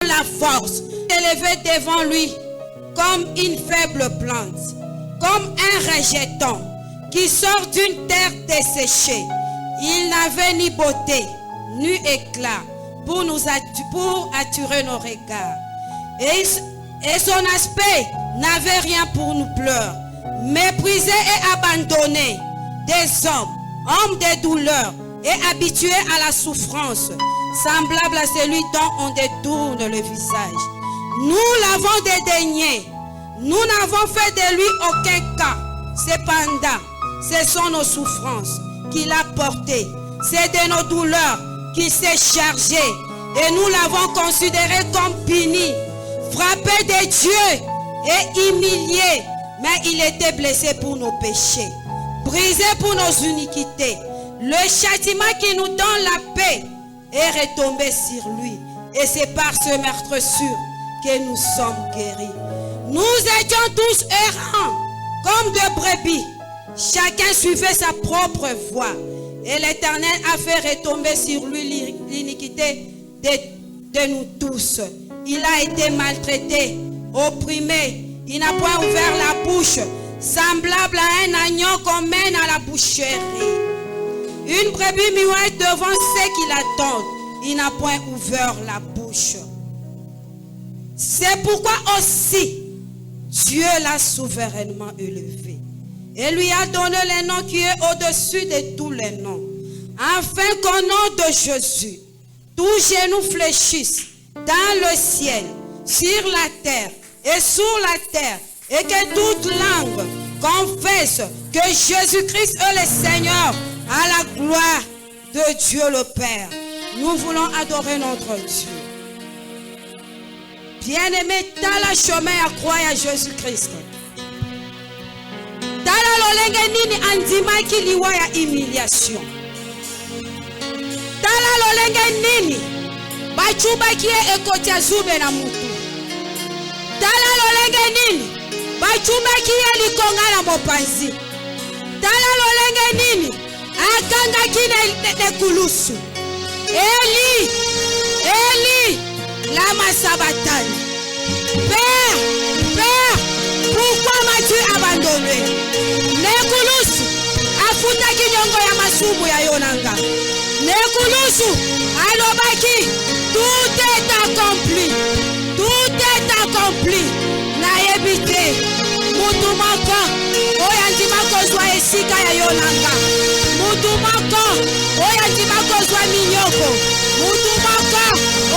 la force, élevé devant lui comme une faible plante, comme un rejeton qui sort d'une terre desséchée. Il n'avait ni beauté, ni éclat pour attirer nos regards. Et son aspect n'avait rien pour nous pleurer. Méprisé et abandonné des hommes de douleur et habitués à la souffrance, semblable à celui dont on détourne le visage. Nous l'avons dédaigné, nous n'avons fait de lui aucun cas. Cependant, ce sont nos souffrances qu'il a portées, c'est de nos douleurs qu'il s'est chargé, et nous l'avons considéré comme puni, frappé de Dieu et humilié, mais il était blessé pour nos péchés, brisé pour nos iniquités. Le châtiment qui nous donne la paix est retombé sur lui, et c'est par ce meurtrissure que nous sommes guéris. Nous étions tous errants comme des brebis, chacun suivait sa propre voie, et l'Éternel a fait retomber sur lui l'iniquité de nous tous. Il a été maltraité, opprimé, il n'a point ouvert la bouche, semblable à un agneau qu'on mène à la boucherie. Une brebis muette devant ceux qui l'attendent, il n'a point ouvert la bouche. C'est pourquoi aussi Dieu l'a souverainement élevé et lui a donné le nom qui est au-dessus de tous les noms, afin qu'au nom de Jésus, tous genoux fléchissent dans le ciel, sur la terre et sous la terre, et que toute langue confesse que Jésus-Christ est le Seigneur, à la gloire de Dieu le Père. Nous voulons adorer notre Dieu. Bien-aimé, tala chemin à croire à Jésus-Christ. Tala lolenge nini andima kiliwa ya humiliation. Tala lolenge nini bachuba kie ekotia zube na mutu. Tala lolenge nini bachuba kie likonga na mopanzi. Tala lolenge nini akanga kine nekulusu. Eli Lama Sabatani. Père, pourquoi m'as-tu abandonné? Nekulusu afuta kinyongo ya masumu ya Yonanga. Nekulusu alobaki, tout est accompli. Tout est accompli. Na ebite mutumaka oyandima kozwa esika ya Yonanga. Mutumaka oyandima kozwa minyoko. Mutumaka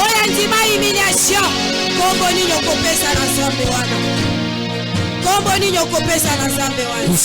oyandima humiliation. Kombo ninyo kopesa na Nzambe wana. Kombo ninyo kopesa na Nzambe wana.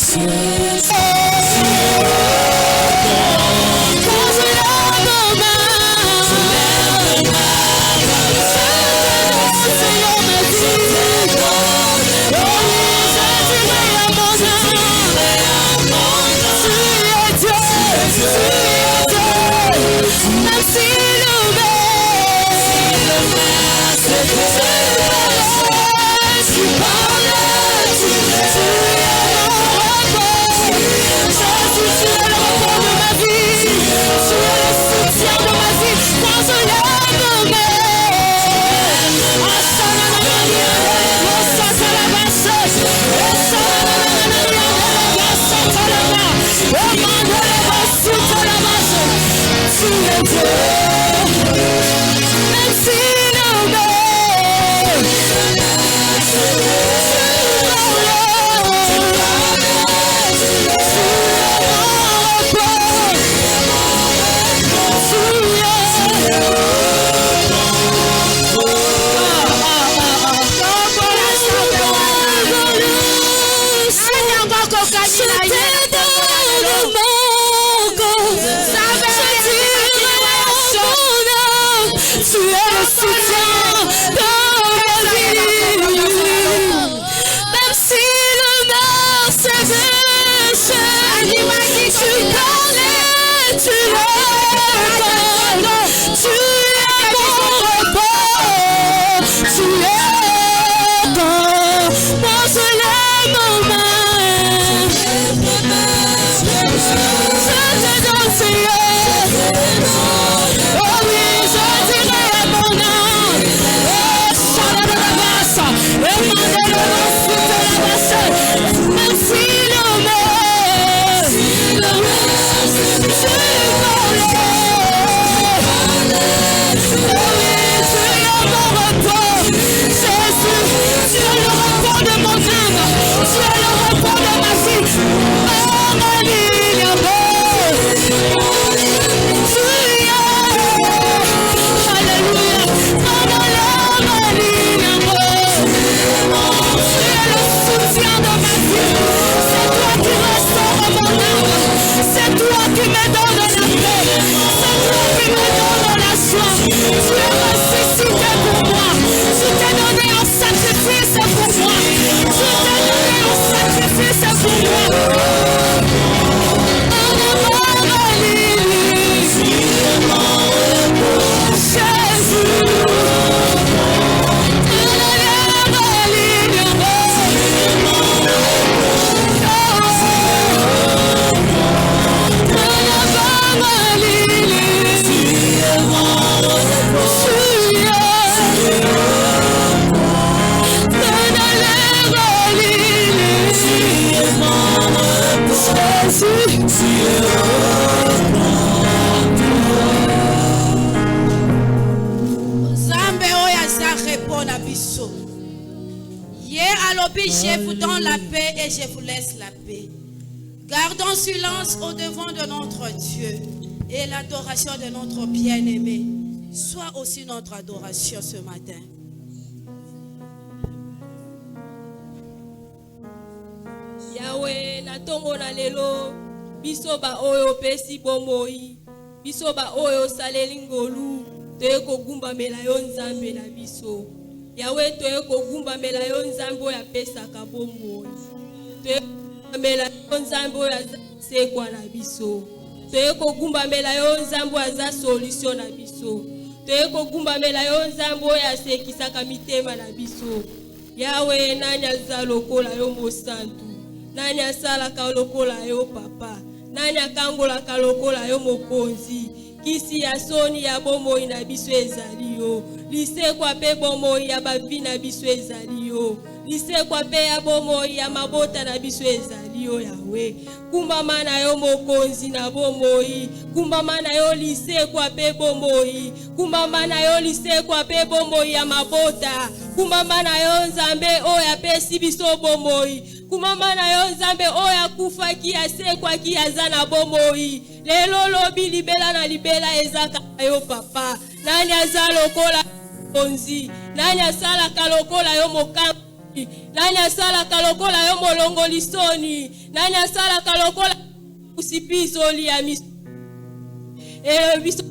pona biso. Ye alobi, je vous donne la paix et je vous laisse la paix. Gardons silence au devant de notre Dieu et l'adoration de notre bien-aimé soit aussi notre adoration ce matin. Yahweh, na tongo na lelo, biso ba oyo pesi bomoi, biso ba oyo saleli ngolu, toye kogumba mela yo nzambe na biso. Yahweh, toye kogumba mela yo nzambe oyo apesaka bomoi. Toye mela yo nzambe oyo asekwa na biso. Toye kogumba mela yo nzambe oyo aza solution na biso. Toye kogumba mela yo nzambe oyo asekisaka mitema na biso. Yahweh, nani aza lokola yo mosantu? Nani asalaka lokola yo papa? Nani akangolaka lokola yo mokonzi? Kisi ya soni ya bomoi na biso ezali yo. Lisekwa pe bomoi ya bavi na biso ezali yo. Lisekwa pe ya bomoi ya mabota na biso ezali yo Yahweh. Kumbama na yo mokonzi na bomoi. Kumbama na yo lisekwa pe bomoi. Kumbama na yo lisekwa pe bomoi ya mabota. Kumbama na yo nzambe oyo apesi biso bomoi. Kumama na yo nzambe oyo akufaki asekwaki aza na bomoi. Lelo lobi libela na libela ezaka yo papa. Nani aza lokola konzi? Nani asalaka lokola yo mokambi? Nani asalaka lokola yo molongolisoni? Nani asalaka lokola usipizoli ya miso? Biso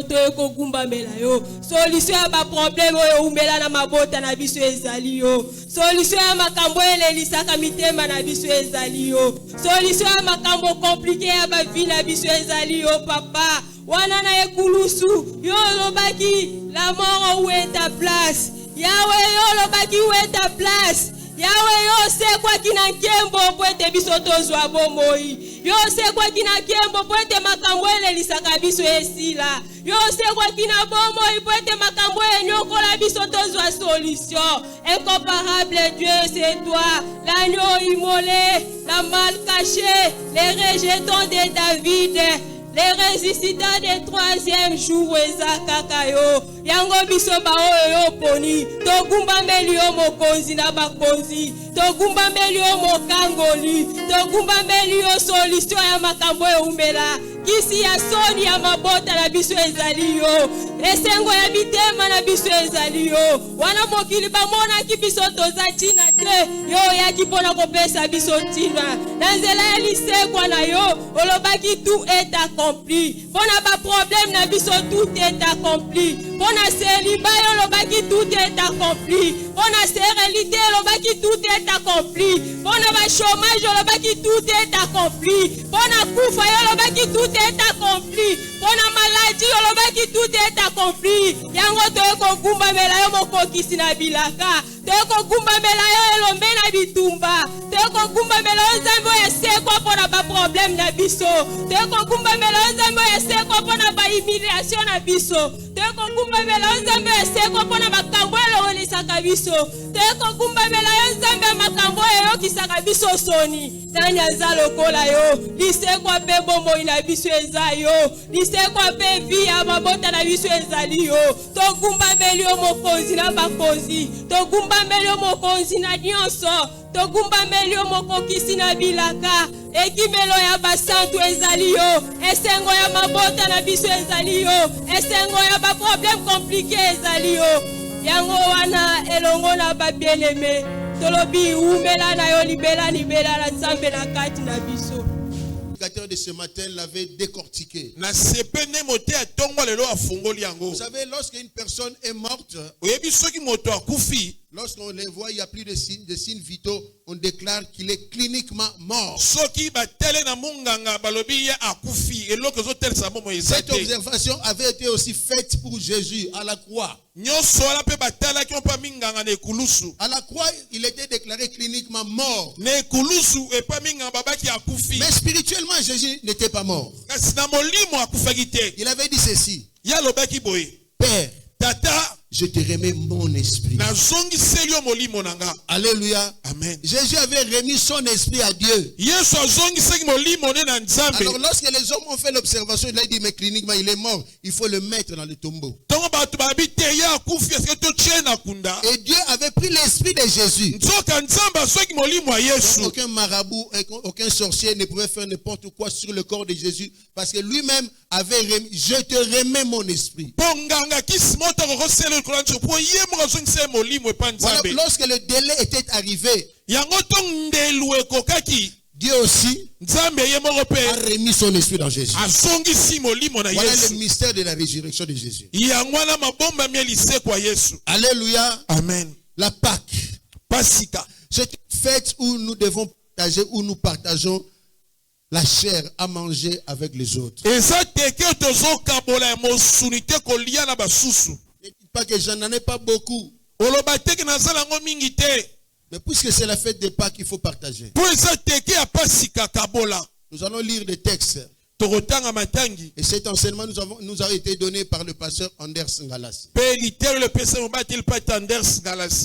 toye kogumba mela yo. Solution ya ba problème oyo umela na mabota na biso ezali yo. Solution ya makambo elelisaka mitema na biso ezali yo. Solution ya makambo compliqué ya ba vie na biso ezali yo papa. Wana na ekulusu yo lobaki la mort où est ta place? Yahweh yo lobaki où est ta place? Yahweh yo se kwa kina kembo poete biso tozwa bomoi. Yo se kwa kina kembo poete makambo elelisaka biso esila. Yo se kwa kina bomoi poete makambo enyokola biso tozwa solution. Incomparable Dieu c'est toi, l'agneau immolé, la mal caché, les rejetons de David. Les ressuscitants des troisième jour ezakakayo. Yango biso ba oyo poni. Togumba meli yo mokonzi na bakonzi. Togumba meli yo mokangoli. Togumba meli yo solution ya makambo eumela. Kisi ya soni ya mabota na biso ezali yo. Esengo ya bitema na biso ezali yo. Wana mokili bamona ki biso toza tina te. Yo ya kipona kopesa biso tina. Na nzela ya lisekwa na yo. Olobaki tout est accompli. Pona ba problème na biso tout est accompli. Pona célibat yo lobaki tout est accompli. Pona stérilité lobaki tout est accompli. Pona ba chômage lobaki tout est accompli. Pona kufa yo lobaki tout est accompli. Pona maladie yo lobaki tout est accompli. Yango toye kogumba mela yo mokokisi na bilaka. Toye kogumba mela yo elombe na bitumba. Toye kogumba mela yo nzambe oyo esekwa pona ba problème na biso. Toye kogumba mela yo nzambe oyo esekwa pona ba humiliation na biso. Toye kogumba mela yo nzambe oyo esekwa pona makambo elongolisaka biso. Toye kogumba mela yo nzambe makambo eyokisaka biso soni. Nani aza lokola yo? Lisekwa pe bomoi na biso eza yo. Lisekwa pe vi ya mabota na biso ezali yo. Togumba meli yo mokonzi na bakonzi. Togumba meli yo mokonzi na nyonso. Togumba meli yo mokokisi na bilaka. Ekimelo ya basantu ezali yo. Esengo ya mabota na biso ezali yo. Esengo ya ba problème compliqué ezali yo. Yango wana elongo na ba bien-aimé. Tolobi umela na yo libela na nzambe na kati na biso. De ce matin l'avait décortiqué. Vous Vous savez, lorsqu'une personne est morte, lorsqu'on les voit, il n'y a plus de signes vitaux, on déclare qu'il est cliniquement mort. Cette observation avait été aussi faite pour Jésus à la croix. À la croix, il était déclaré cliniquement mort. Mais spirituellement, Jésus n'était pas mort. Il avait dit ceci: Père, je te remets mon esprit. Alléluia. Amen. Jésus avait remis son esprit à Dieu. Alors lorsque les hommes ont fait l'observation, il a dit mais cliniquement il est mort. Il faut le mettre dans le tombeau. Et Dieu avait pris l'esprit de Jésus. Aucun marabout, aucun sorcier ne pouvait faire n'importe quoi sur le corps de Jésus parce que lui-même avait remis, je te remets mon esprit. Voilà, lorsque le délai était arrivé, Dieu aussi a remis son esprit dans Jésus. Voilà le mystère de la résurrection de Jésus. Alléluia. Amen. La Pâque. C'est une fête où nous devons partager, où nous partageons la chair à manger avec les autres. Ne dites pas que j'en ai pas beaucoup. Mais puisque c'est la fête de Pâques, il faut partager. Nous allons lire des textes. Et cet enseignement nous a été donné par le pasteur Anders Ngalassi.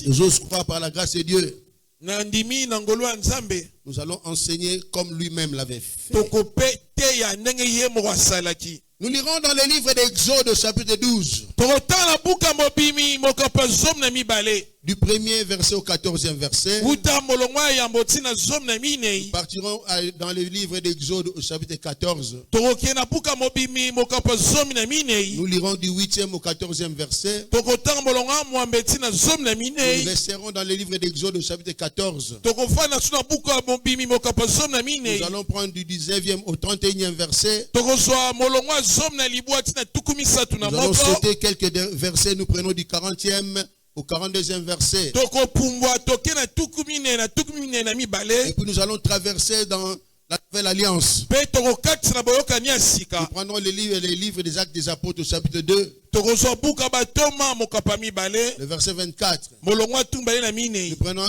J'ose croire par la grâce de Dieu. Nous allons enseigner comme lui-même l'avait fait. Nous lirons dans le livre d'Exode au chapitre 12. Du premier verset au 14e verset. Nous partirons dans le livre d'Exode au chapitre 14. Nous lirons du 8e au 14e verset. Nous resterons dans le livre d'Exode au chapitre 14. Nous allons prendre du 19e au 31e verset. Nous allons sauter quelques versets. Nous prenons du 40e au 42e verset. Et puis nous allons traverser dans la Nouvelle Alliance. Nous prendrons les livres des Actes des Apôtres au chapitre 2. Le verset 24.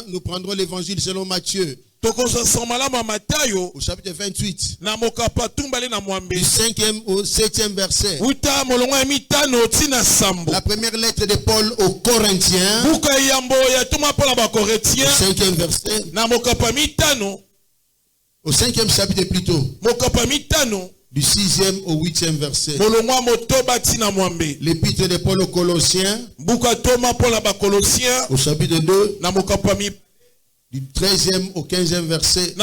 Nous prendrons l'évangile selon Matthieu. Au chapitre 28. Du 5e au 7e verset. La première lettre de Paul aux Corinthiens. Au 5e verset. Au 5e chapitre plutôt. Du 6e au 8e verset. L'épître de Paul aux Colossiens. Au chapitre 2. Du 13e au 15e verset. Et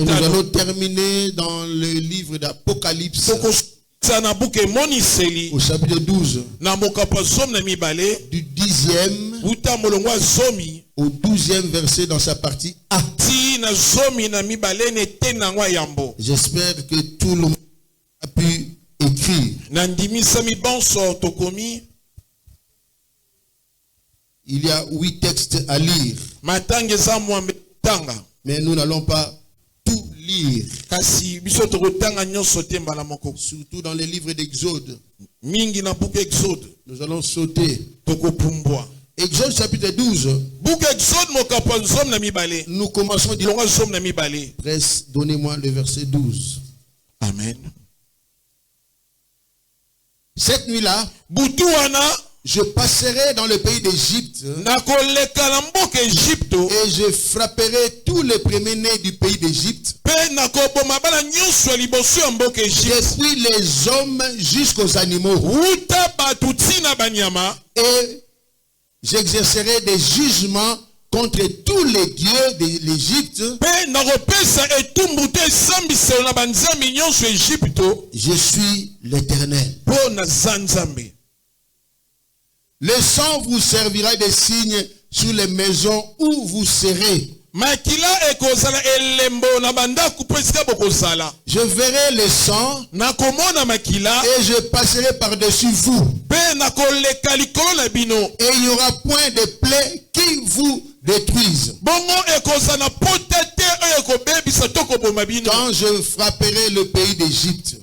nous allons terminer dans le livre d'Apocalypse. Au chapitre 12. Du 10e au 12e verset dans sa partie A. J'espère que tout le monde a pu écrire. Il y a 8 textes à lire. Mais nous n'allons pas tout lire. Surtout dans les livres d'Exode. Nous allons sauter. Exode chapitre 12. Nous commençons du Presse, donnez-moi le verset 12. Amen. Cette nuit-là, je passerai dans le pays d'Égypte et je frapperai tous les premiers-nés du pays d'Égypte, depuis les hommes jusqu'aux animaux, et j'exercerai des jugements contre tous les dieux de l'Égypte. Je suis l'Éternel. Le sang vous servira de signe sur les maisons où vous serez. Je verrai le sang et je passerai par-dessus vous. Et il n'y aura point de plaie qui vous détruise. Quand je frapperai le pays d'Égypte,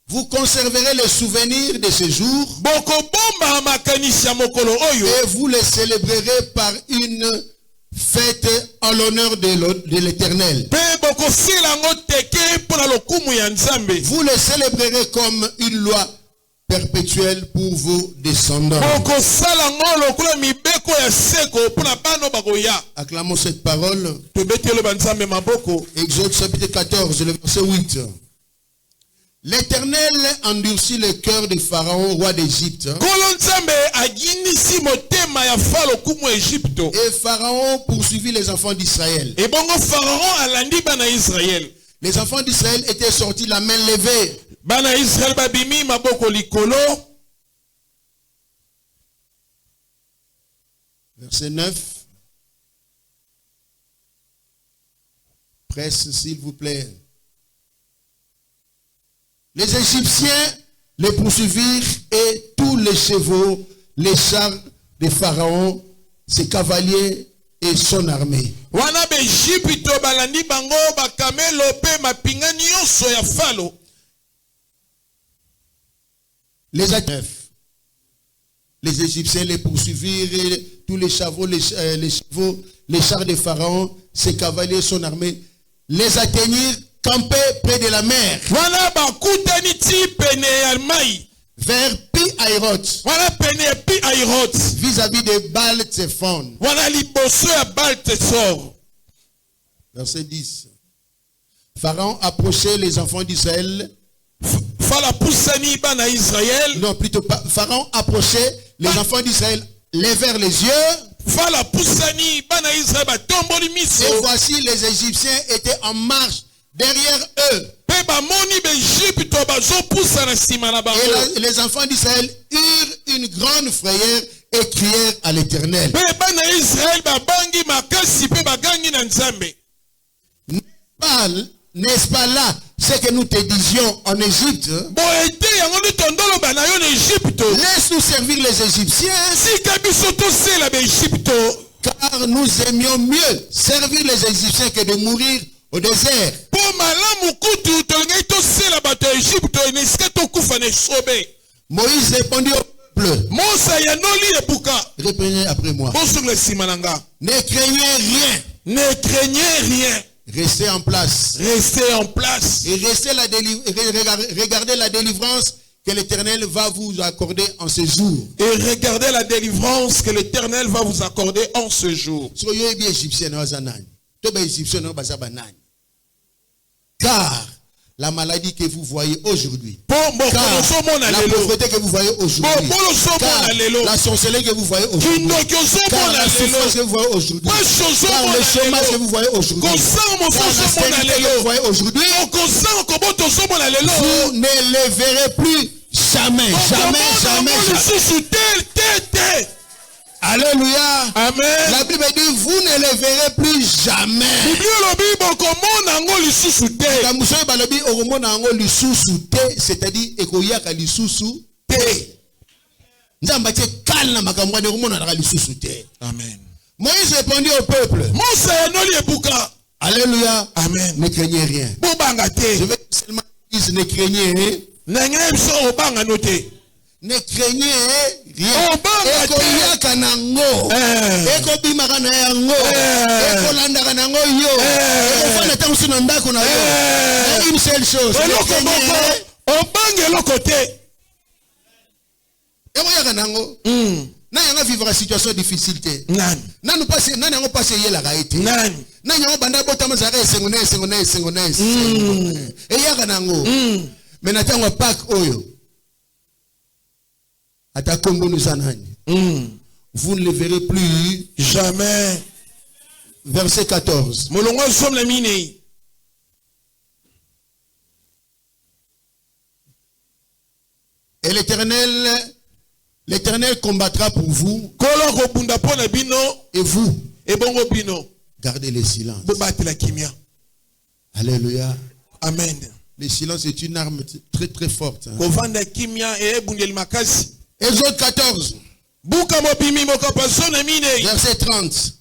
vous conserverez le souvenir de ce jour et vous le célébrerez par une fête en l'honneur de l'Éternel. Vous le célébrerez comme une loi perpétuelle pour vos descendants. Acclamons cette parole. Exode chapitre 14, le verset 8. L'Éternel endurcit le cœur de Pharaon, roi d'Égypte. Et Pharaon poursuivit les enfants d'Israël. Les enfants d'Israël étaient sortis la main levée. Verset 9. Presse, s'il vous plaît. Les Égyptiens les poursuivirent et tous les chevaux, les chars de Pharaon, ses cavaliers et son armée. Les Égyptiens les poursuivirent et tous les chevaux, les chars de Pharaon, ses cavaliers et son armée les atteignirent campés près de la mer. Vers Pi-Hahiroth. Vis-à-vis de Baal-Tzephon. Verset 10. Pharaon approchait les enfants d'Israël. Non, plutôt pas. Pharaon approchait les enfants d'Israël, levèrent les yeux. Et voici les Égyptiens étaient en marche derrière eux. Et les enfants d'Israël eurent une grande frayeur et crièrent à l'Éternel. N'est-ce pas là ce que nous te disions en Égypte? Laisse-nous servir les Égyptiens. Car nous aimions mieux servir les Égyptiens que de mourir au désert. Moïse répondit au peuple. Reprenez après moi. Ne craignez rien. Ne craignez rien. Restez en place. Restez en place. Et regardez la délivrance que l'Éternel va vous accorder en ce jour. Et regardez la délivrance que l'Éternel va vous accorder en ce jour. Car la maladie que vous voyez aujourd'hui, car la pauvreté que vous voyez aujourd'hui, car la sorcellerie que vous voyez aujourd'hui, car la souffrance que vous voyez aujourd'hui, car le chômage que vous voyez aujourd'hui, car la stérilité que vous voyez aujourd'hui, vous ne les verrez plus jamais, jamais, jamais, jamais. Alléluia. Amen. La Bible dit, vous ne les verrez plus jamais. C'est-à-dire, Amen. Moïse répondit au peuple. Alléluia. Amen. Ne craignez rien. Je vais seulement dire, ne craignez rien. Ne craignez rien. Une seule chose. Nanga vivre la situation difficile. Nanu passe la raïté. Nanya banda botama zare sengone. Et yaka nango. Mais natango pak oyo. Atakombo nous anani. Vous ne le verrez plus jamais. Verset 14. Molongo somme la mine. Et l'Éternel combattra pour vous. Et vous, gardez le silence. Alléluia. Amen. Le silence est une arme très très forte. Exode 14. Verset 30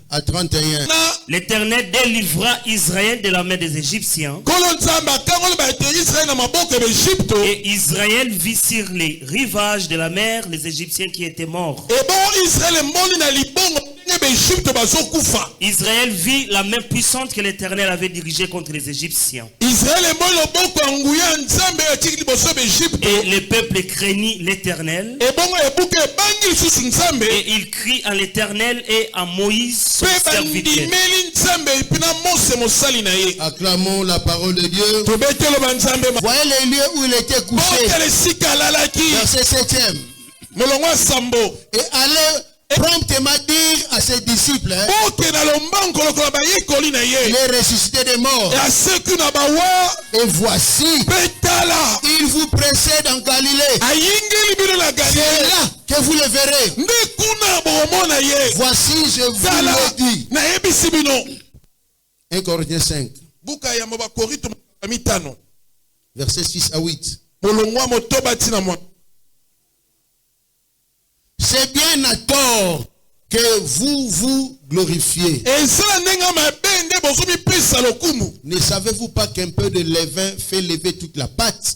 à 31. L'Éternel délivra Israël de la main des Égyptiens. Et Israël vit sur les rivages de la mer les Égyptiens qui étaient morts. Israël vit la main puissante que l'Éternel avait dirigée contre les Égyptiens. Et le peuple craignit l'Éternel. Et il crie à l'Éternel et à Moïse, son serviteur. Acclamons la parole de Dieu. Voyez les lieux où il était couché. Verset 7e. Et allez promptement dire à ses disciples, il est ressuscité des morts. Et voici, il vous précède en Galilée. C'est là que vous le verrez. Voici, je vous le dis. 1 Corinthiens 5. Versets 6 à 8. C'est bien à tort que vous vous glorifiez. Ne savez-vous pas qu'un peu de levain fait lever toute la pâte?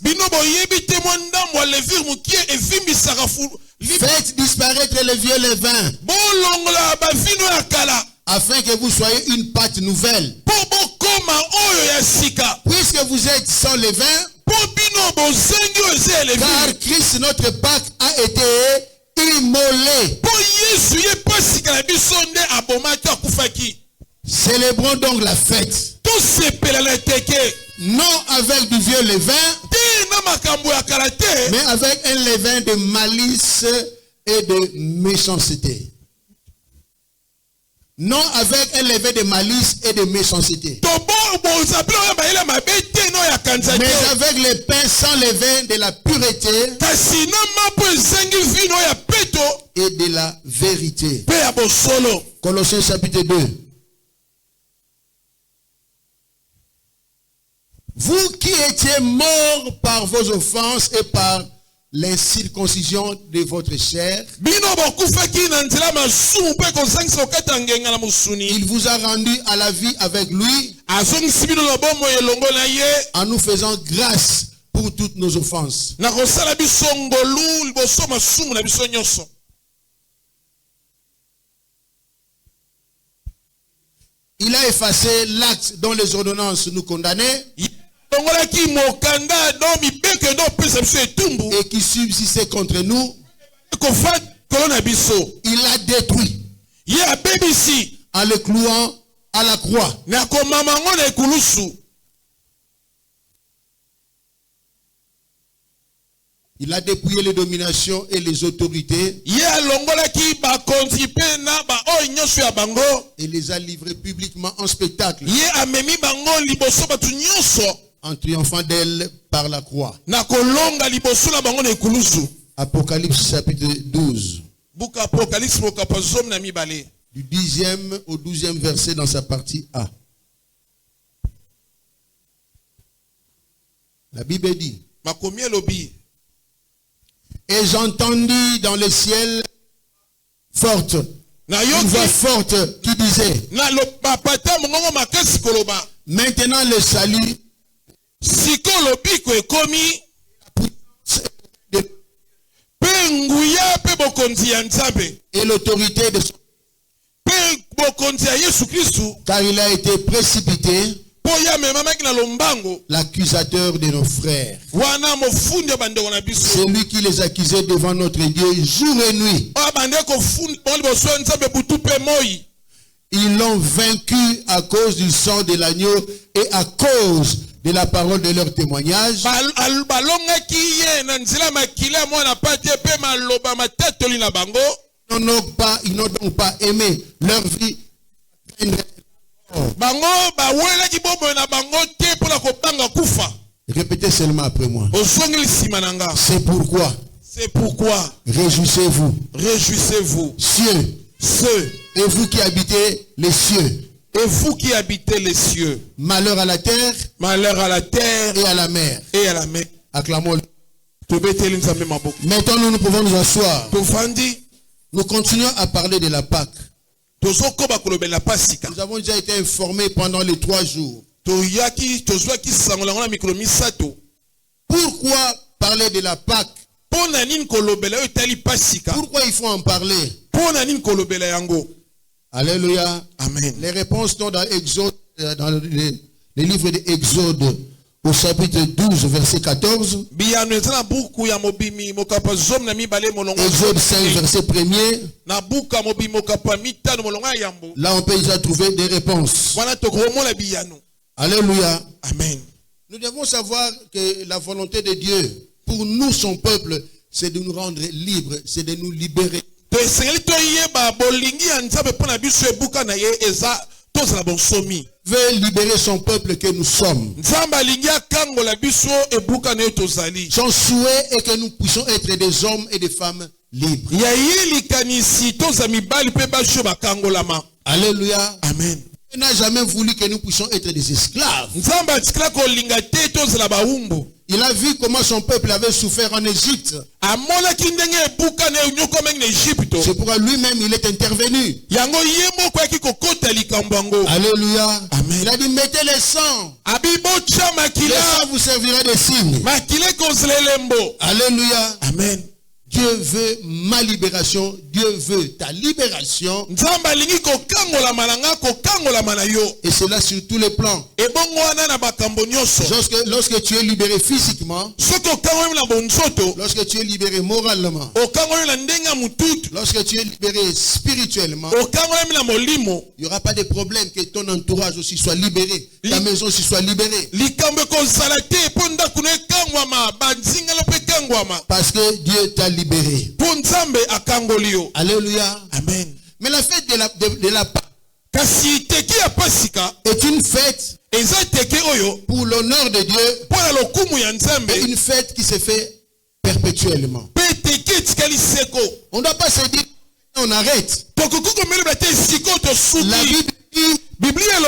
Faites disparaître le vieux levain, afin que vous soyez une pâte nouvelle. Puisque vous êtes sans levain, car Christ notre Pâque a été immolé. Célébrons donc la fête, non avec du vieux levain, mais avec un levain de malice et de méchanceté. Non avec un levain de malice et de méchanceté, mais avec le pain sans levain de la pureté et de la vérité. Colossiens chapitre 2. Vous qui étiez morts par vos offenses et par l'incirconcision de votre chair, il vous a rendu à la vie avec lui, en nous faisant grâce pour toutes nos offenses. Il a effacé l'acte dont les ordonnances nous condamnaient et qui subsistait contre nous. Il l'a détruit en le clouant à la croix. Il a dépouillé les dominations et les autorités et les a livrés publiquement en spectacle, en triomphant d'elle par la croix. Apocalypse chapitre 12. Du 10e au 12e verset dans sa partie A. La Bible dit: et j'entendis dans le ciel forte, une voix forte qui disait: maintenant le salut et l'autorité de son, car il a été précipité l'accusateur de nos frères, celui qui les accusait devant notre Dieu jour et nuit. Ils l'ont vaincu à cause du sang de l'agneau et à cause de la parole de leur témoignage. Ils n'ont donc pas aimé leur vie. Répétez seulement après moi. C'est pourquoi réjouissez-vous, cieux, et vous qui habitez les cieux, malheur à la terre et à la mer. Acclamons. Maintenant nous pouvons nous asseoir. Nous continuons à parler de la Pâque. Nous avons déjà été informés pendant les 3 jours. Pourquoi parler de la Pâque? Pourquoi il faut en parler? Alléluia. Amen. Les réponses sont dans Exode, dans les livres d'Exode au chapitre 12, verset 14. Exode 5, verset 1er. Là, on peut déjà trouver des réponses. Alléluia. Amen. Nous devons savoir que la volonté de Dieu pour nous, son peuple, c'est de nous rendre libres, c'est de nous libérer. Veut libérer son peuple que nous sommes. Son souhait est que nous puissions être des hommes et des femmes libres. Alléluia. Amen. Il n'a jamais voulu que nous puissions être des esclaves. Il a vu comment son peuple avait souffert en Égypte. C'est pourquoi lui-même il est intervenu. Alléluia. Amen. Il a dit mettez les sangs. Le sang vous servira de signe. Alléluia. Amen. Dieu veut ma libération. Dieu veut ta libération. Et cela sur tous les plans. Lorsque tu es libéré physiquement, lorsque tu es libéré moralement, lorsque tu es libéré spirituellement, il n'y aura pas de problème que ton entourage aussi soit libéré, ta maison aussi soit libérée. Parce que Dieu t'a libéré. Alléluia. Amen. Mais la fête de la Pâque est une fête pour l'honneur de Dieu, et une fête qui se fait perpétuellement. On ne doit pas se dire on arrête. La Bible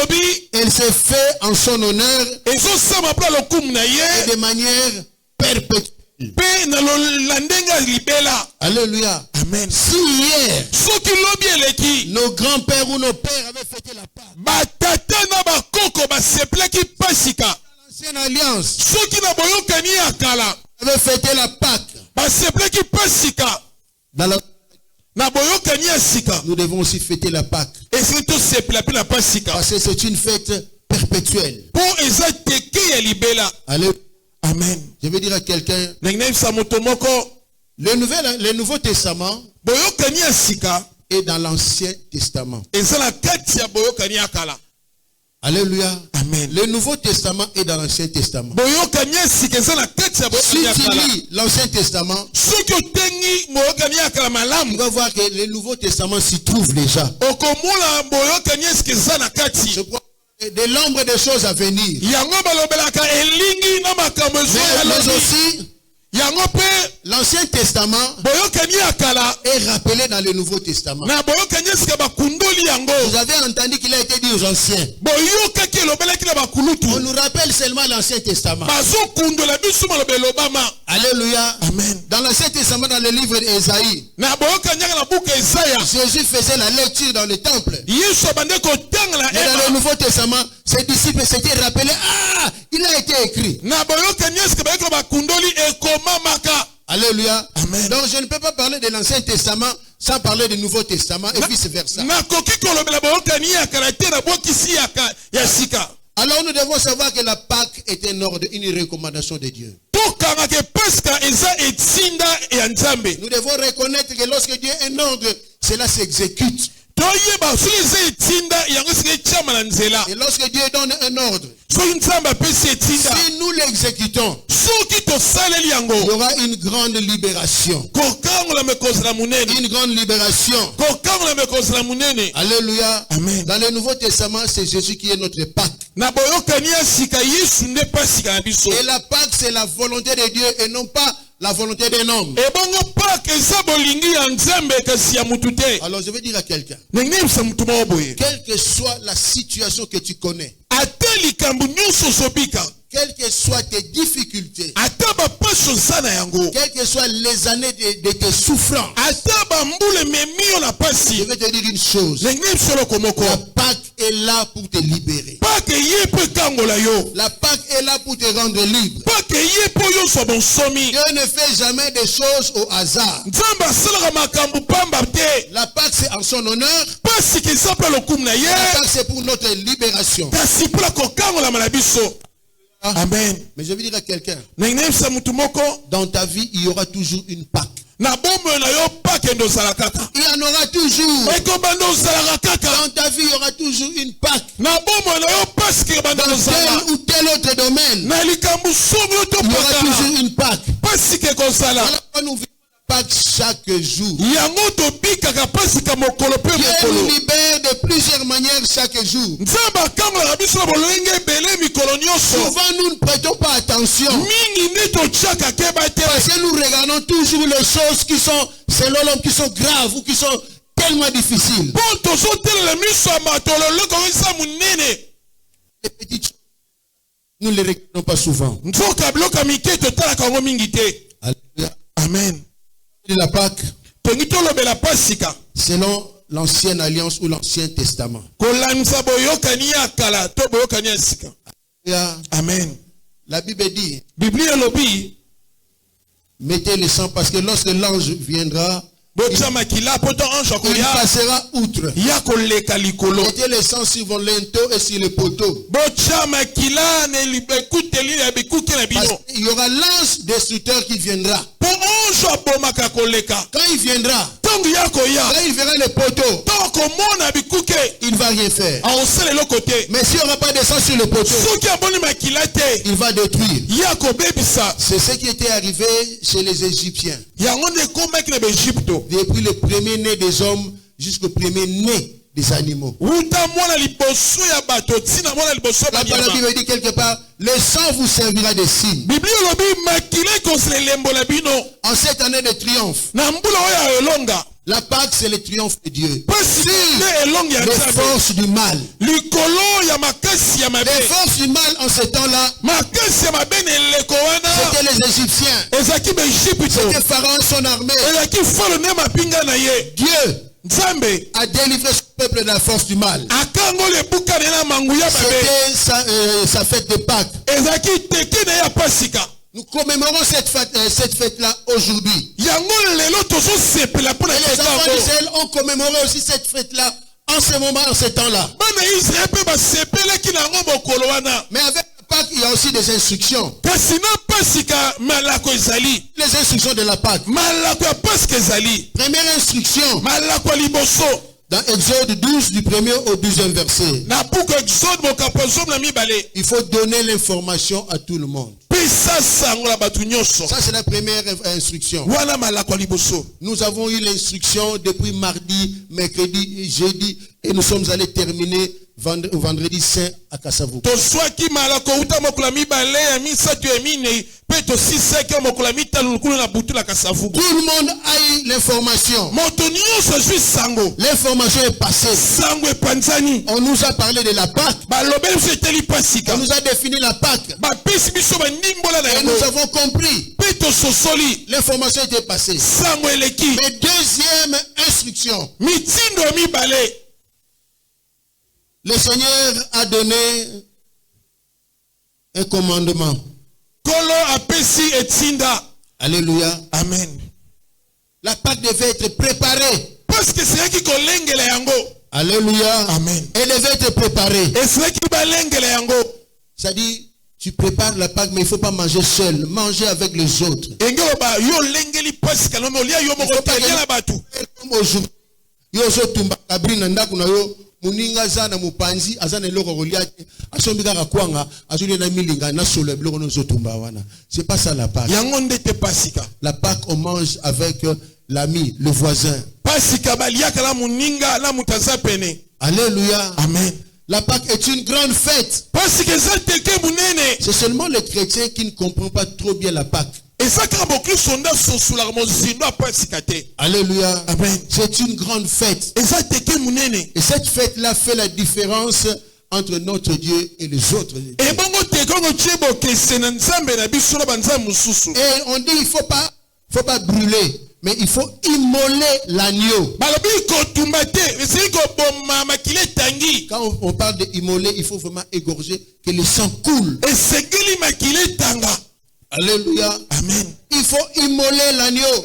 dit elle se fait en son honneur et de manière perpétuelle. Alléluia. Amen. Si hier nos grands-pères ou nos pères avaient fêté la Pâque, l'ancienne alliance avait fêté la Pâque, nous devons aussi fêter la Pâque, parce que c'est une fête perpétuelle. Alléluia. Amen. Je vais dire à quelqu'un, le Nouveau Testament est dans l'Ancien Testament. Alléluia. Amen. Le Nouveau Testament est dans l'Ancien Testament. Si tu lis l'Ancien Testament, tu vas voir que le Nouveau Testament s'y trouve déjà. De l'ombre des choses à venir. Mais aussi, l'Ancien Testament est rappelé dans le Nouveau Testament. Vous avez entendu qu'il a été dit aux anciens. On nous rappelle seulement l'Ancien Testament. Alléluia. Amen. Dans l'Ancien Testament, dans le livre d'Ésaïe, Jésus faisait la lecture dans le temple. Mais dans le Nouveau Testament, ses disciples s'étaient rappelés. Ah, il a été écrit. Alléluia. Amen. Donc je ne peux pas parler de l'Ancien Testament sans parler du Nouveau Testament et vice versa. Alors nous devons savoir que la Pâque est un ordre, une recommandation de Dieu. Nous devons reconnaître que lorsque Dieu a un ordre, cela s'exécute. Et lorsque Dieu donne un ordre, si nous l'exécutons, il y aura une grande libération. Une grande libération. Alléluia. Amen. Dans le Nouveau Testament, c'est Jésus qui est notre Pâque. Et la Pâque, c'est la volonté de Dieu et non pas la volonté d'un homme. Alors je vais dire à quelqu'un, quelle que soit la situation que tu connais, Quelles que soient tes difficultés, quelles que soient les années de tes souffrances, je vais te dire une chose. La Pâque est là pour te libérer. La Pâque est là pour te rendre libre. Dieu ne fait jamais des choses au hasard. La Pâque c'est en son honneur. La Pâque c'est pour notre libération. Amen. Mais je vais dire à quelqu'un, dans ta vie, il y aura toujours une Pâque. Il y en aura toujours. Dans ta vie, il y aura toujours une Pâque. Dans tel ou tel autre domaine, il y aura toujours une Pâque. Alors, nous vivons Pâque chaque jour. Dieu nous libère de plusieurs manières chaque jour. Souvent nous ne prêtons pas attention. Parce que nous regardons toujours les choses qui sont, selon l'homme, qui sont graves ou qui sont tellement difficiles. Les petites choses, nous ne les regardons pas souvent. Alléluia. Amen. La Pâque, selon l'ancienne alliance ou l'ancien testament. Amen. La Bible dit, mettez le sang parce que lorsque l'ange viendra, il passera outre. Mettez le sang sur vos linteaux et sur les poteaux. Il y aura l'ange destructeur qui viendra. Quand il viendra, quand il verra les poteaux, il ne va rien faire. Mais s'il n'y aura pas de sang sur le poteau, il va détruire. C'est ce qui était arrivé chez les Égyptiens. Depuis le premier-né des hommes jusqu'au premier-né des animaux. La Bible dit quelque part, le sang vous servira de signe. En cette année de triomphe, la Pâque c'est le triomphe de Dieu. Les forces du mal. Les forces du mal en ce temps-là, c'était les Égyptiens. C'était Pharaon, son armée. Dieu a délivré son peuple de la force du mal. C'était sa fête de Pâques. Nous commémorons cette fête-là aujourd'hui. Et les enfants d'Israël ont commémoré aussi cette fête-là en ce moment, en ce temps-là. Mais avec la Pâque, il y a aussi des instructions. Les instructions de la Pâque. Première instruction. Dans Exode 12, du 1er au 12e verset. Il faut donner l'information à tout le monde. Ça, c'est la première instruction. Nous avons eu l'instruction depuis mardi, mercredi, jeudi, et nous sommes allés terminer vendredi saint à Kasavubu. Tout le monde a eu l'information. L'information est passée. On nous a parlé de la Pâque. On nous a défini la Pâque. Et nous avons compris. L'information était passée. Mais deuxième instruction. Le Seigneur a donné un commandement. Alléluia. Amen. La Pâque devait être préparée. Alléluia. Amen. Elle devait être préparée. Ça dit, tu prépares la Pâque, mais il ne faut pas manger seul. Manger avec les autres. Il faut pas comme aujourd'hui. Muninga zana mupanzi azana eloko goliate asombika kakwanga azuli na milinga na solo biloko no zotumba wana. C'est pas ça la Pâque. La Pâque on mange avec l'ami, le voisin. Alléluia. Amen. La Pâque est une grande fête. C'est seulement les chrétiens qui ne comprennent pas trop bien la Pâque. Alléluia. Amen. C'est une grande fête. Et cette fête-là fait la différence entre notre Dieu et les autres dieux. on dit il faut pas brûler, mais il faut immoler l'agneau. Quand on parle d'immoler, il faut vraiment égorger, que le sang coule. Alléluia. Amen. Il faut immoler l'agneau.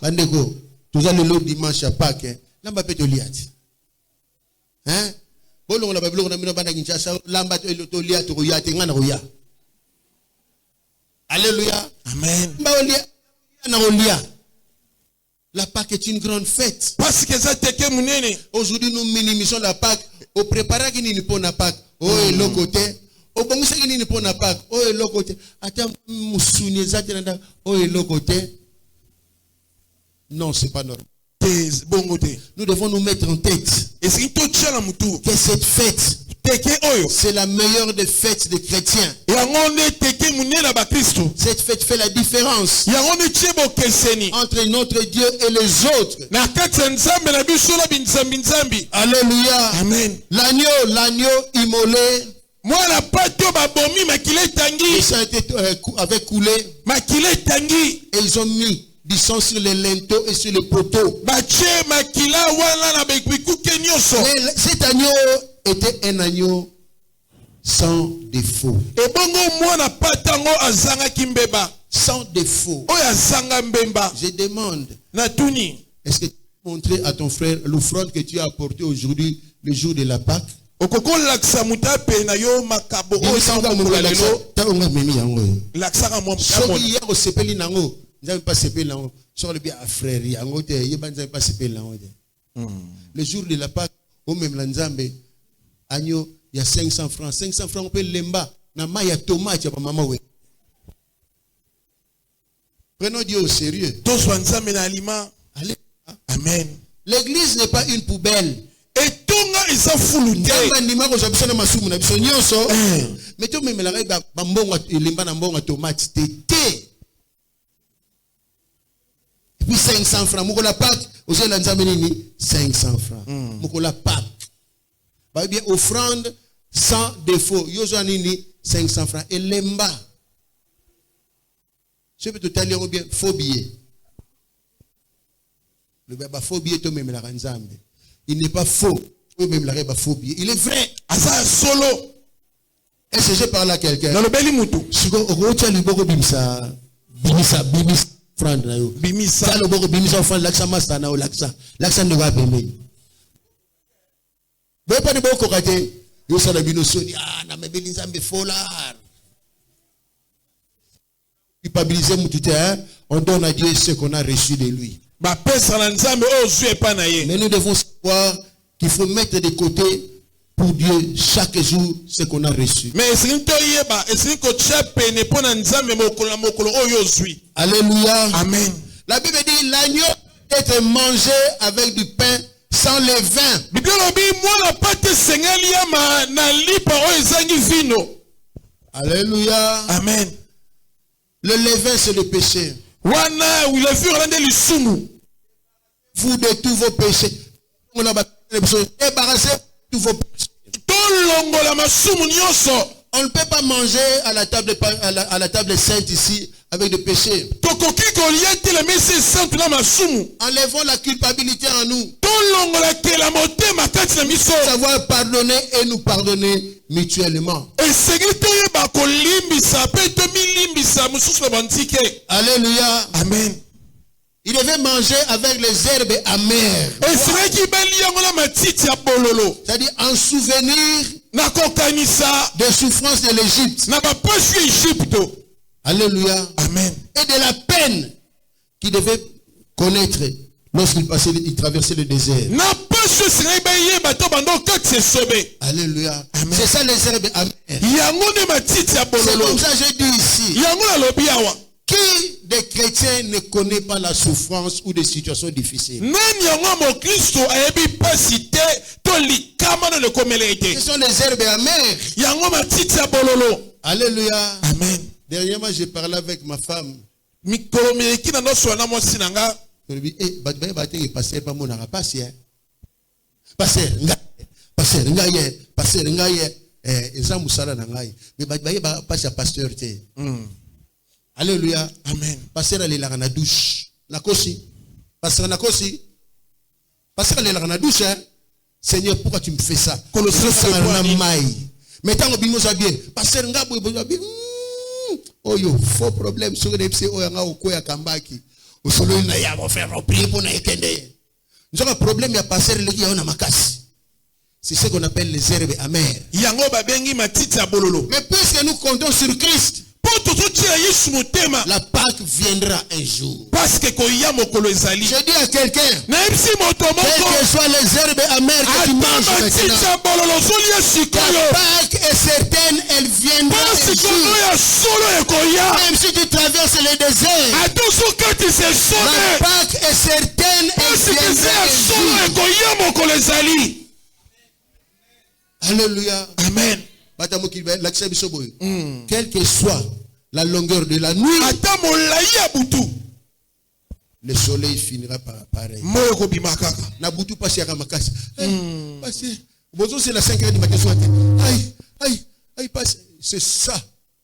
Bandeko, tout ça le dimanche à Pâques, lamba pe toliat. Hein? Bolongo la Bible on a mis bana Kinshasa, lamba toliat roya ngana roya. Alléluia. Amen. La Pâque est une grande fête. Parce que ça teke munene. Aujourd'hui nous minimisons la Pâque. Au préparer qui ni pour la Pâque. Oh et l'autre côté. Au bon c'est qui ni pour la Pâque. Oh et l'autre côté. Attends moussouni zatenda. Oh et l'autre côté. Non, c'est pas normal. Nous devons nous mettre en tête que cette fête, c'est la meilleure des fêtes des chrétiens. Cette fête fait la différence entre notre Dieu et les autres. Alléluia. Amen. L'agneau immolé, et ça a été avec coulé, et ils ont mis du sang sur les linteaux et sur les poteaux. Mais cet agneau était un agneau sans défaut. Sans défaut. Je demande, est-ce que tu peux montrer à ton frère l'offrande que tu as apportée aujourd'hui, le jour de la Pâque? Le jour de la Pâque, au même l'Anzambe, agneau, il y a 500 francs. 500 francs, on peut l'emba. Il y a tomate, il y a maman. Prenons Dieu au sérieux. Allez. Amen. L'église n'est pas une poubelle. Et tout le monde est fou. Mais tout même la règle, tomate, et puis 500 francs. Moukola Pâque, aux Elanzamenini, 500 francs. Moukola Pâque. Bah bien, offrande sans défaut. Yosanini, 500 francs. Et l'emba. Je peux te dire bien, faux billet. Le baba faux billet, toi même la ranzambe. Il n'est pas faux. Toi même la règle, faux billet. Il est vrai. Asa solo. Est-ce que j'ai parlé à quelqu'un? Dans le beli moutou. Si vous avez le boko bimsa. Frand na yo. Bimisa. Ça le boko bimisa frand laksa master na yo laksa. Laksa ne va pas aimer. Vous pas de boko kate. Yo ça la bino soni na me belinzambe folar. Culpabiliser mutute hein. On donne à Dieu ce qu'on a reçu de lui. Ba pesa na nzambe ozu epa na ye. Mais nous devons savoir qu'il faut mettre de côté pour Dieu chaque jour ce qu'on a reçu. Mais Alléluia. Amen. La Bible dit l'agneau peut être mangé avec du pain sans levain. Alléluia. Amen. Le levain c'est le péché. Vous de tous vos péchés. Débarrassez tous vos péchés. On ne peut pas manger à la table sainte ici avec des péchés. Enlevons la culpabilité en nous. Savoir pardonner et nous pardonner mutuellement. Alléluia. Amen. Il devait manger avec les herbes amères. C'est-à-dire en souvenir des souffrances de l'Égypte. Alléluia. Amen. Et de la peine qu'il devait connaître lorsqu'il passait, il traversait le désert. Alléluia. C'est ça les herbes amères. C'est comme ça que j'ai dit ici. Qui des chrétiens ne connaît pas la souffrance ou des situations difficiles? Ce sont les herbes amères. Alléluia. Amen. Dernièrement, j'ai parlé avec ma femme. Je lui ai dit, pasteur, pas mon pasteur, pasteur, eza musala na ngai mais baye ba passer pasteur te. Alléluia. Amen. Pasteur alelaka na douche nakosi pasteur nakosi pasteur alelaka na douche. Seigneur, pourquoi tu me fais ça? Mais tant que bimo ça bien pasteur ngabo bien oh yo faux problème sur les psy oh nga okoya kambaki osolo na ya va faire prier pour na ekende. Nous avons un problème ya pasteur le qui na makasi. C'est ce qu'on appelle les herbes amères. Yango ba bengi matiti ya bololo. Mais puisque nous comptons sur Christ, la Pâque viendra un jour. Parce que je dis à quelqu'un, quelles que soient les herbes amères que tu manges maintenant, la Pâque est certaine, elle viendra un jour. Même si tu traverses le désert, la Pâque est certaine, elle viendra un jour. Alléluia. Amen. Quelle que soit la longueur de la nuit, le soleil finira par pareil. Na butu pasi ya makasi. Pasi. Bozo c'est la 5h du matin. Aïe, passe. C'est ça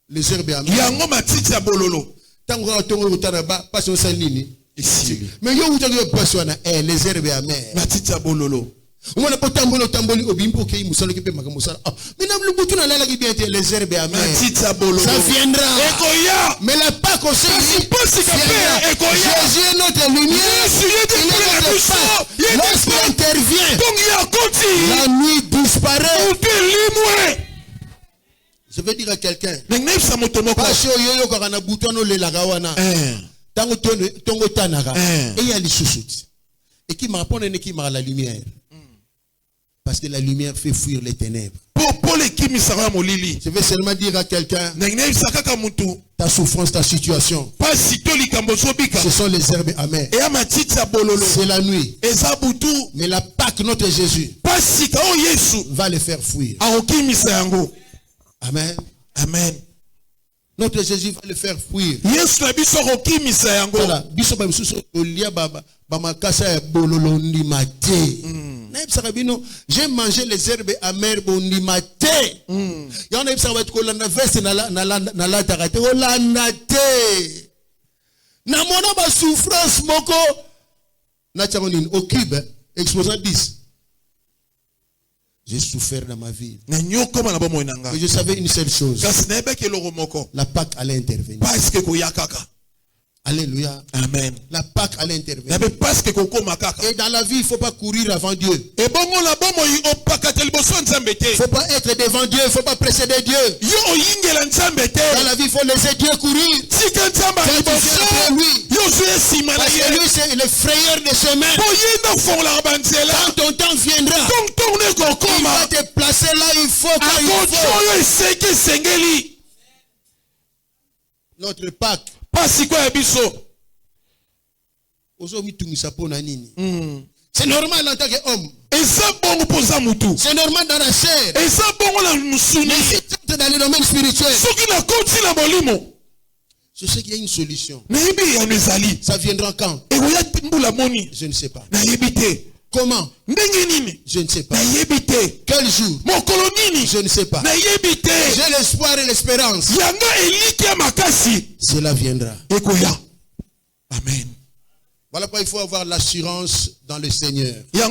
les herbes amères. Yango matiti ya bololo. Tango tongo utanaba passe on nini. Ici. Mais yo utango passe wana les herbes amères. Matiti ya bololo. On a pas tamboli obimpo ke musalo ke pe makamusala. Mais na le butu na lala ki bien les herbes amères. Ça viendra. Ekoya. Mais la Pâque aussi. Jésus est notre lumière. Il est notre phare. Lorsqu'il intervient, la nuit disparaît. Je veux dire à quelqu'un. Parce que yo kana butu no le lagawana. Tango tongo tanaka. Et il y a les chouchoutes. Et qui m'apprend qui m'a la lumière. Parce que la lumière fait fuir les ténèbres. Je vais seulement dire à quelqu'un, ta souffrance, ta situation, ce sont les herbes amères. C'est la nuit. Mais la Pâque, notre Jésus, va les faire fuir. Amen. Amen. Notre Jésus va le faire fuir. J'ai mangé les herbes amères bonimate. Il y en a qui ont veste na la tarate. Na mona ba souffrance moko. Na tchamonin au cube exposant 10. J'ai souffert dans ma vie. Mais je savais une seule chose. La Pâque allait intervenir. Alléluia. Amen. La Pâque allait intervenir. Et dans la vie, il ne faut pas courir avant Dieu. Il ne faut pas être devant Dieu. Il ne faut pas précéder Dieu. Dans la vie, il faut laisser Dieu courir. Quand lui. Parce que lui, c'est le frayeur de chemin. Quand ton temps viendra, il va te placer là, il faut qu'il faut. Notre Pâque. C'est normal en tant qu'homme. C'est normal dans la chair. Mais si tu es dans le domaine spirituel, je sais qu'il y a une solution. Ça viendra quand? Je ne sais pas. Comment? Je ne sais pas. Quel jour? Je ne sais pas. J'ai l'espoir et l'espérance. Cela viendra. Amen. Voilà pourquoi il faut avoir l'assurance dans le Seigneur. Il a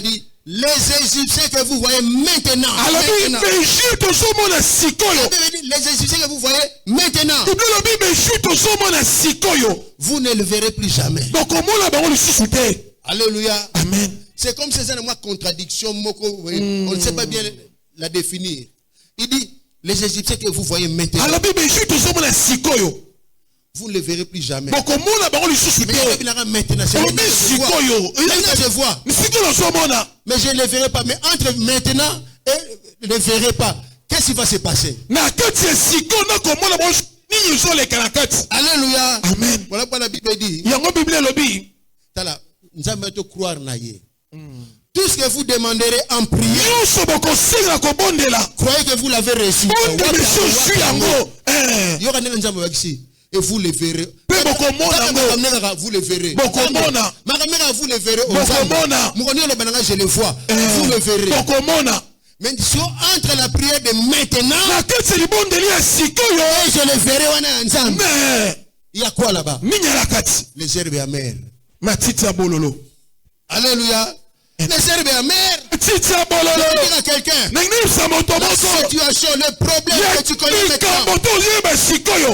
dit, les Égyptiens que vous voyez maintenant. Les Égyptiens que vous voyez maintenant. Vous ne le verrez plus jamais. Alléluia. Amen. C'est comme ces contradictions. On ne sait pas bien la définir. Il dit, les Égyptiens que vous voyez maintenant. Vous ne le verrez plus jamais. Mais maintenant, je vois. Mais je ne le verrai pas. Mais entre maintenant et je ne le verrai pas, qu'est-ce qui va se passer? Alléluia. Amen. Voilà pourquoi la Bible dit. Tout ce que vous demanderez en prière, croyez que vous l'avez reçu. Et vous le verrez. Vous le verrez. Vous le verrez. Je le vois. Vous le verrez. Mais entre la prière de maintenant et je le verrai ensemble. Il y a quoi là-bas? Les herbes amères. Alléluia. Les herbes amères. Je dis à quelqu'un, la situation, le problème que tu connais maintenant,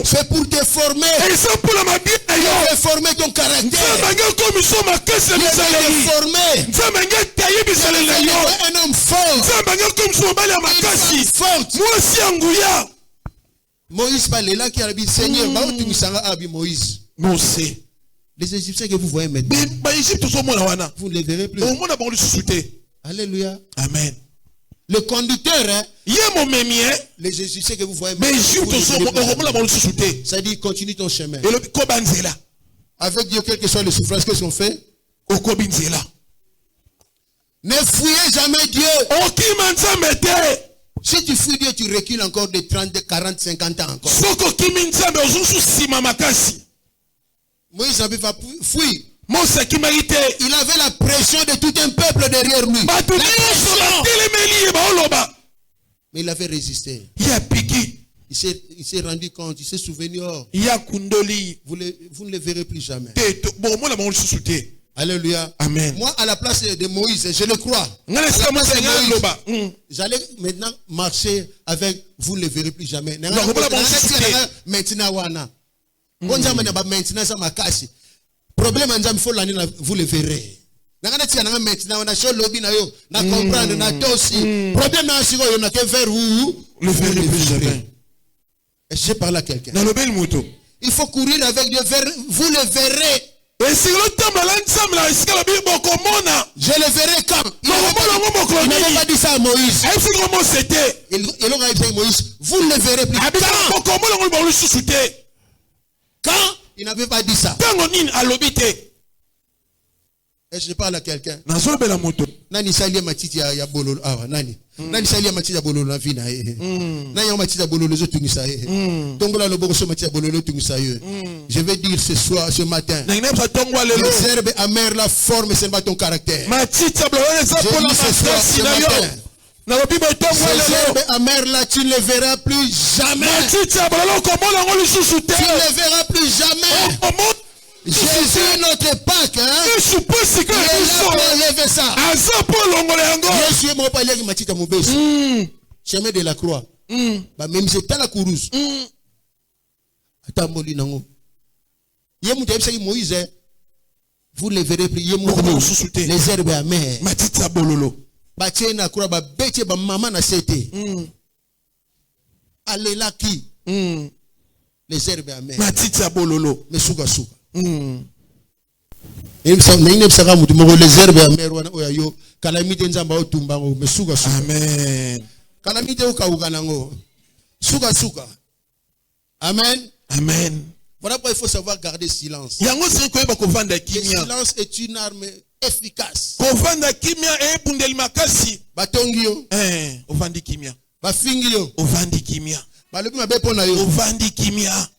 c'est pour te former. Pour te former ton caractère. Pour te former. Un homme fort. Moïse parlait là qui a dit Seigneur, Moïse. Les Égyptiens que vous voyez maintenant, vous ne les verrez plus. Alléluia. Amen. Le conducteur, les Égyptiens que vous voyez maintenant, ça dit continue ton chemin. Avec Dieu, quelles que soient les souffrances que sont faites, ne fouillez jamais Dieu. Si tu fouilles Dieu, tu recules encore de 30, de 40, 50 ans encore. Moïse n'avait pas fouillé. Il avait la pression de tout un peuple derrière lui. Mais il avait résisté. Il s'est rendu compte, il s'est souvenu. Vous ne le verrez plus jamais. Alléluia. Amen. Moi, à la place de Moïse, je le crois. J'allais maintenant marcher avec vous ne le verrez plus jamais. Problème vous le verrez. Est-ce que je parle à quelqu'un? Il faut courir avec Dieu vers vous le verrez. Je le verrai quand? Il n'avait pas dit ça à Moïse. Il aurait dit à Moïse, vous ne le verrez plus. Quand? Il n'avait pas dit ça. Est-ce que je parle à quelqu'un? Nani salia matiti ya bololo awa nani? Nani salia matiti ya bololo na vina nani ya matiti ya bololo zo tungisa tongola loboko so matiti ya bololo tungisa je vais dire ce soir, ce matin, les herbes amères la forme c'est pas ton caractère. Je dis ce soir, ce matin, ces herbes amères là tu ne les verras plus jamais. Tu ne les verras plus jamais. Jésus notre Pâques, il est là pour enlever ça. Jésus m'a parlé de Matita Moubès. Chemin de la croix. Même si c'est la courousse. Attends, Molinango. Moïse, vous ne le verrez plus. Les herbes amères. Matita Bololo. Batie na croix, bête, maman na sete. Allez là qui? Les herbes amères. Matita Bololo. Mais souga souga. Amen. Amen. Amen. Voilà pourquoi il faut savoir garder silence. Le silence est une arme efficace. Batongio. Ovandi kimia. Bafingio. Ovandi kimia. Balobi mabe pona yo. Ovandi kimia.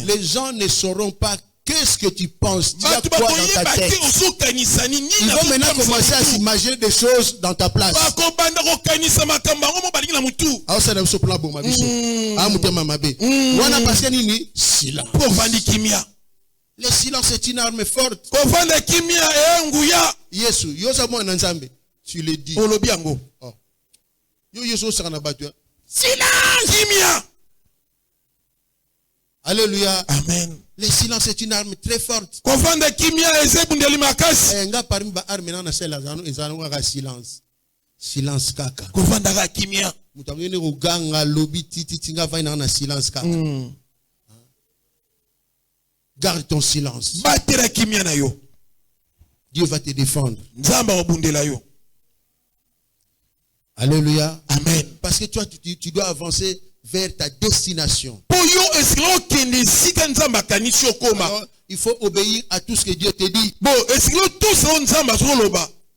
Les gens ne sauront pas qu'est-ce que tu penses. Tu as quoi dans ta tête. Ils vont maintenant commencer à s'imaginer des choses dans ta place. Le silence est une arme forte. Tu le dis. Silence. Alléluia. Amen. Le silence est une arme très forte. Silence. Silence kaka. Silence kaka. Garde ton silence. Dieu va te défendre. Alléluia. Amen. Parce que toi, tu dois avancer vers ta destination. Alors, il faut obéir à tout ce que Dieu te dit.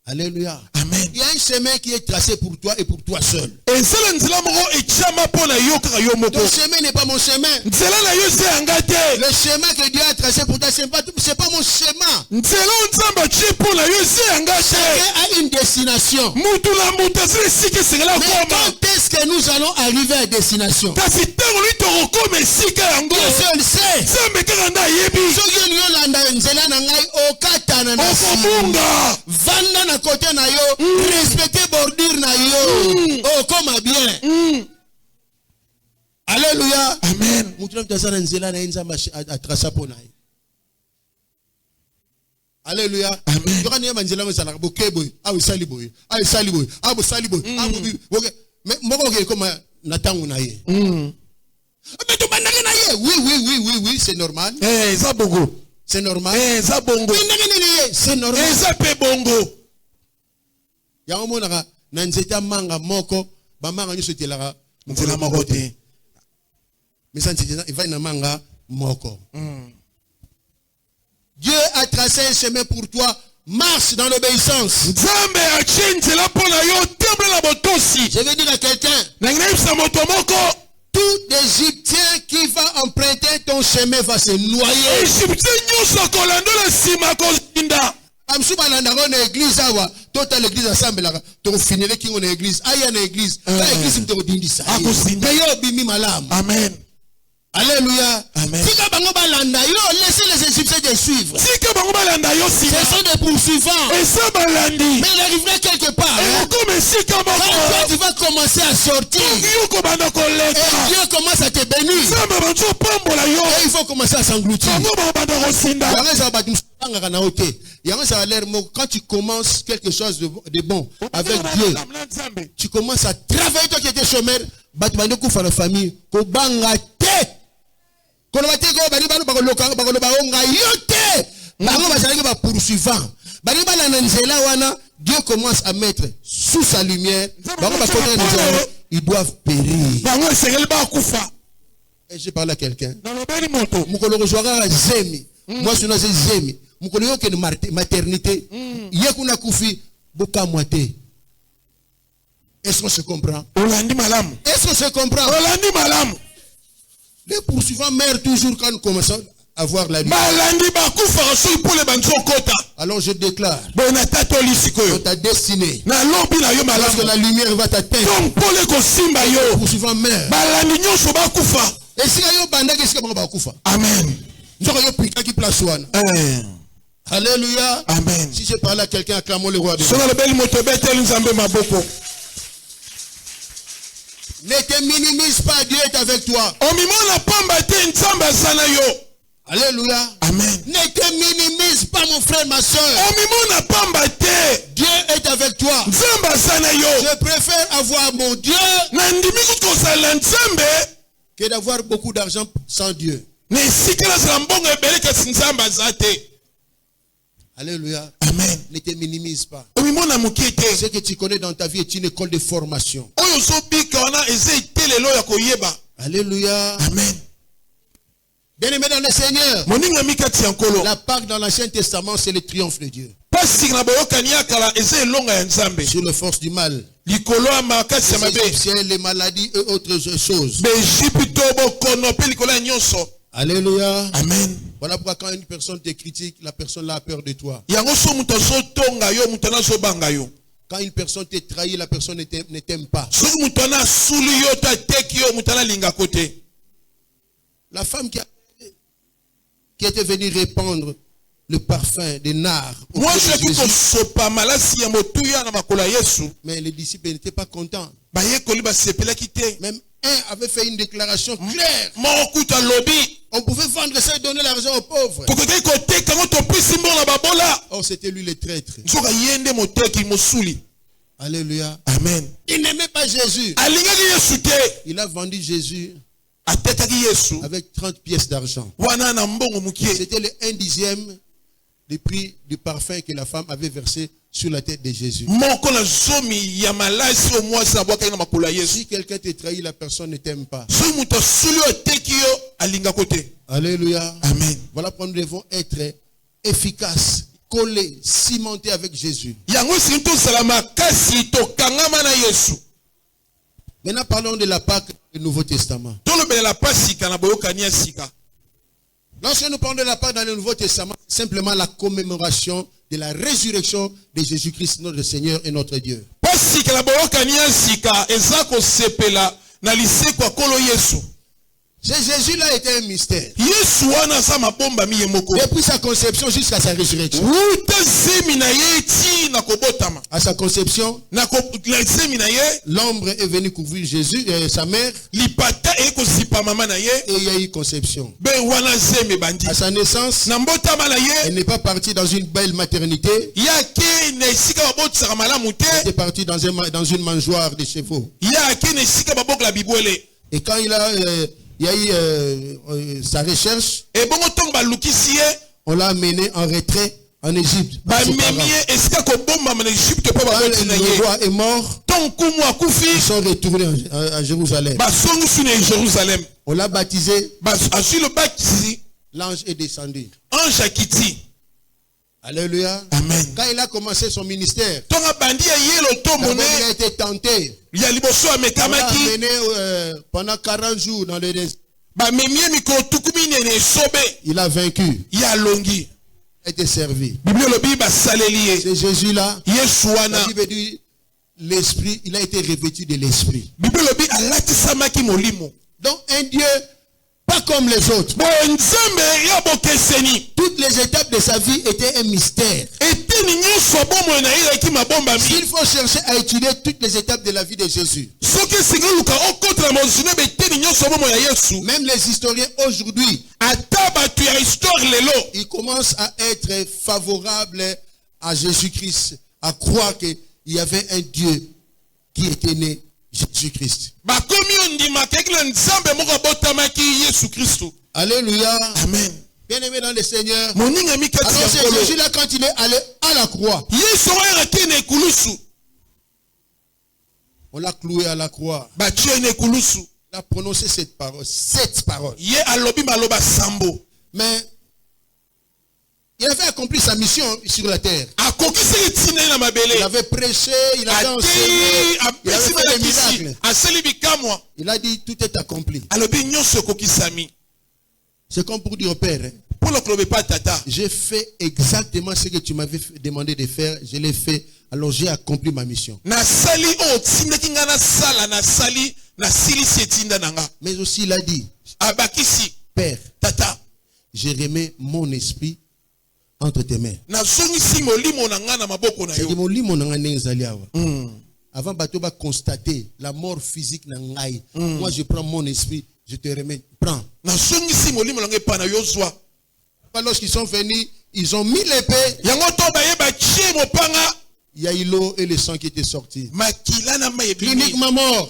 Alléluia. Amen. Il y a un chemin qui est tracé pour toi et pour toi seul. Ton chemin n'est pas mon chemin. Le chemin que Dieu a tracé pour toi, c'est pas mon chemin. Chacun a une destination. Mais quand est-ce que nous allons arriver à destination? Dieu seul sait. Vanda na côté na yo, respecter bordure na yo. Oh, comme bien. Alléluia. Amen. Alléluia. Oui, c'est normal. C'est normal. C'est normal. Dieu a tracé un chemin pour toi. Marche dans l'obéissance. Je vais dire à quelqu'un, tout Égyptien qui va emprunter ton chemin va se noyer. Église awa tota l'église assemble to finir ki on église aya na église la église mto dindisa yo bimi malam. Amen. Alléluia. Amen. Tika bango balanda yo, laissez les Égyptiens te suivre. Tika bango balanda yo si. Ce sont des poursuivants. Et ça balandi. Mais il arriverait quelque part. Quand tu vas commencer à sortir. Et Dieu commence à te bénir. Et il faut commencer à s'engloutir. Quand tu commences quelque chose de bon avec Dieu, tu commences à travailler, toi qui étais chômeur, la famille, Dieu commence à mettre sous sa lumière, ils doivent périr. Et je parle à quelqu'un. Moi, je suis zemi. Maternité. Est-ce qu'on se comprend? Est-ce qu'on se comprend? Les poursuivants meurent toujours quand nous commençons à voir la lumière. Alors je déclare dans ta destinée, lorsque la lumière va t'atteindre, les poursuivants meurent. Et si vous bandez, qu'est-ce que vous allez faire? Amen. Alléluia. Amen. Si je parle à quelqu'un, acclamons le roi de Dieu. Ne te minimise pas, Dieu est avec toi. Alléluia. Amen. Ne te minimise pas, mon frère, ma soeur. Dieu est avec toi. Je préfère avoir mon Dieu que d'avoir beaucoup d'argent sans Dieu. Alléluia. Amen. Ne te minimise pas. Ce que tu connais dans ta vie est une école de formation. Alléluia. Amen. Bien-aimé dans le Seigneur, la Pâque dans l'Ancien Testament, c'est le triomphe de Dieu sur les forces du mal, les Égyptiens, les maladies et autres choses. Alléluia. Amen. Voilà pourquoi quand une personne te critique, la personne là a peur de toi. Quand une personne te trahit, la personne ne t'aime pas. La femme qui était venue répandre le parfum des nards. Mais les disciples n'étaient pas contents. Même un avait fait une déclaration claire. On pouvait vendre ça et donner l'argent aux pauvres. Oh, c'était lui le traître. Alléluia. Amen. Il n'aimait pas Jésus. Il a vendu Jésus avec 30 pièces d'argent. C'était le 1/10 du prix du parfum que la femme avait versé sur la tête de Jésus. Si quelqu'un te trahit, la personne ne t'aime pas. Alléluia. Amen. Voilà pourquoi nous devons être efficaces collé, cimenté avec Jésus. Maintenant, parlons de la Pâque du Nouveau Testament. Lorsque nous parlons de la Pâque dans le Nouveau Testament, c'est simplement la commémoration de la résurrection de Jésus-Christ, notre Seigneur et notre Dieu. Jésus-là était un mystère. Depuis sa conception jusqu'à sa résurrection. À sa conception, l'ombre est venue couvrir Jésus et sa mère. Et il y a eu conception. À sa naissance, elle n'est pas partie dans une belle maternité. Elle est partie dans une mangeoire de chevaux. Et quand il y a eu sa recherche, on l'a amené en retrait en Égypte. Quand le roi est mort, ils sont retournés à Jérusalem. On l'a baptisé. L'ange est descendu. Alléluia. Amen. Quand il a commencé son ministère, d'abord, il a été tenté. On l'a amené pendant 40 jours dans le désert. Il a vaincu. Il a été servi. C'est Jésus-là. La Bible dit l'esprit, il a été revêtu de l'esprit. Donc un Dieu pas comme les autres. Toutes les étapes de sa vie étaient un mystère. S'il faut chercher à étudier toutes les étapes de la vie de Jésus, même les historiens aujourd'hui, ils commencent à être favorables à Jésus-Christ, à croire qu'il y avait un Dieu qui était né, Jésus-Christ. Alléluia. Amen. Bien-aimé dans le Seigneur. Alors c'est Jésus-là quand il est allé à la croix. On l'a cloué à la croix. Il a prononcé cette parole. Mais il avait accompli sa mission sur la terre. Il avait prêché, il avait enseigné, il avait fait des miracles. Il a dit tout est accompli. C'est comme pour dire au Père, j'ai fait exactement ce que tu m'avais demandé de faire. Je l'ai fait. Alors j'ai accompli ma mission. Mais aussi il a dit, Père, j'ai remis mon esprit entre tes mains. Avant bateau va constater la mort physique na ngai. Moi je prends mon esprit, je te remets. Prends. Lorsqu'ils sont venus, ils ont mis l'épée. Il y a eu l'eau et le sang qui était sorti. Cliniquement mort.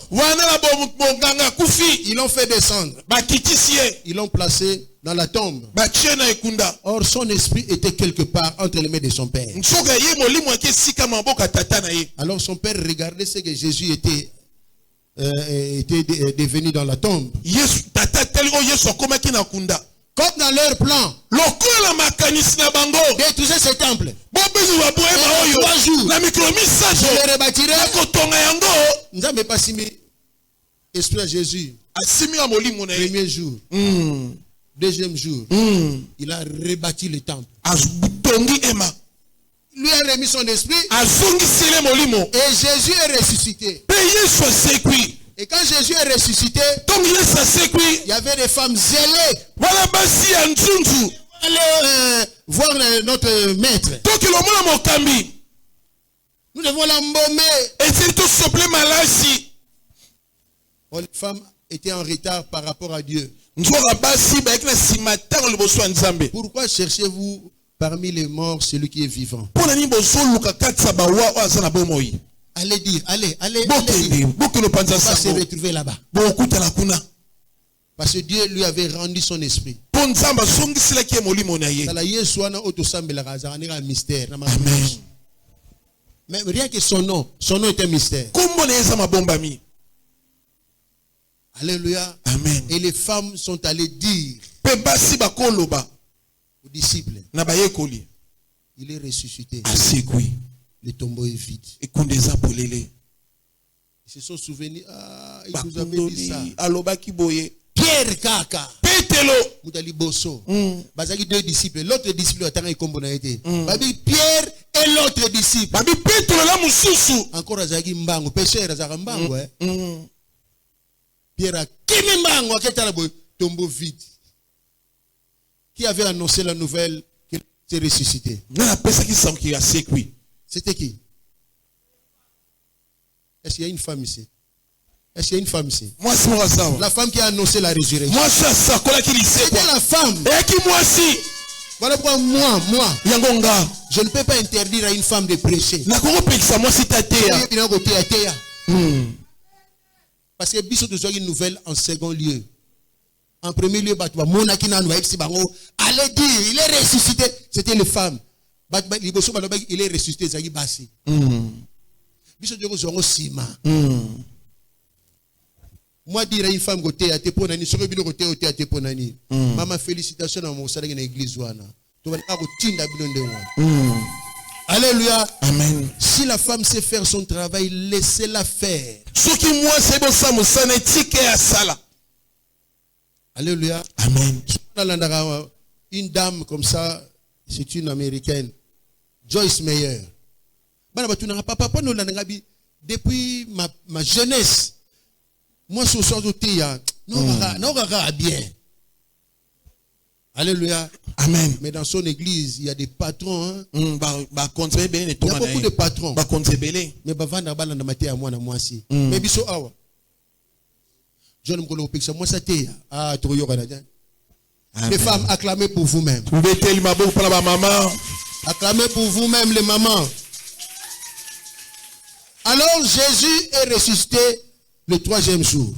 Ils l'ont fait descendre. Ils l'ont placé dans la tombe. Or son esprit était quelque part entre les mains de son père. Alors son père regardait ce que Jésus était devenu dans la tombe. Comme dans leur plan, détruisez ce temple. 3 jours, je le rebâtirai. Nous n'avons pas mis esprit à Jésus. Premier jour, deuxième jour, il a rebâti le temple. Lui a remis son esprit. Et Jésus est ressuscité. Et quand Jésus est ressuscité, il y avait des femmes zélées. Allez voir notre maître. Nous devons l'embaumer. Oh, les femmes étaient en retard par rapport à Dieu. Pourquoi cherchez-vous parmi les morts celui qui est vivant? Allez dire, allez. On va se retrouver là-bas. Parce que Dieu lui avait rendu son esprit. Amen. Mais rien que son nom est un mystère. Alléluia. Amen. Et les femmes sont allées dire aux disciples, Il est ressuscité. Asekwi. Le tombeau est vide. Et kondeza polele. Ils se sont souvenus. Ah, il nous avait dit ça. Alobaki boye. Pierre Kaka. Petelo. Moudali Bosso. Bazaki deux disciples. L'autre disciple attend comme on a été. Babi Pierre et l'autre disciple. Babi Petelo la mususu. Encore Azaki Mbango. Pécheur Azaki Mbango. Pierre a Kimi Mbango. A quel tombeau vide. Qui avait annoncé la nouvelle qu'il s'est ressuscité? C'était qui? Est-ce qu'il y a une femme ici? Est-ce qu'il y a une femme ici? Moi, c'est moi ça. La femme qui a annoncé la résurrection. Moi, ça, c'était la femme. Et qui moi aussi? Voilà pourquoi moi, je ne peux pas interdire à une femme de prêcher. Parce que Bissot de une nouvelle en second lieu. En premier lieu, allez dire, il est ressuscité. C'était les femmes. Il est ressuscité, Zagi Bassi. Bissot de Sima. Moi, dire à une femme côté à Teponani, sur le côté à Teponani. Maman, félicitations à mon salaire dans l'église. Alléluia. Amen. Si la femme sait faire son travail, laissez-la faire. Ce qui moi, c'est bon, ça me à sala. Alléluia. Amen. Une dame comme ça, c'est une américaine. Joyce Meyer. Depuis ma jeunesse, moi, ce soir, je suis bien. Alléluia. Amen. Mais dans son église, il y a des patrons. Il y a beaucoup de patrons. Mais mais biso awa. Les femmes, acclamez pour vous-même. Acclamez pour vous-même les mamans. Alors Jésus est ressuscité le troisième jour.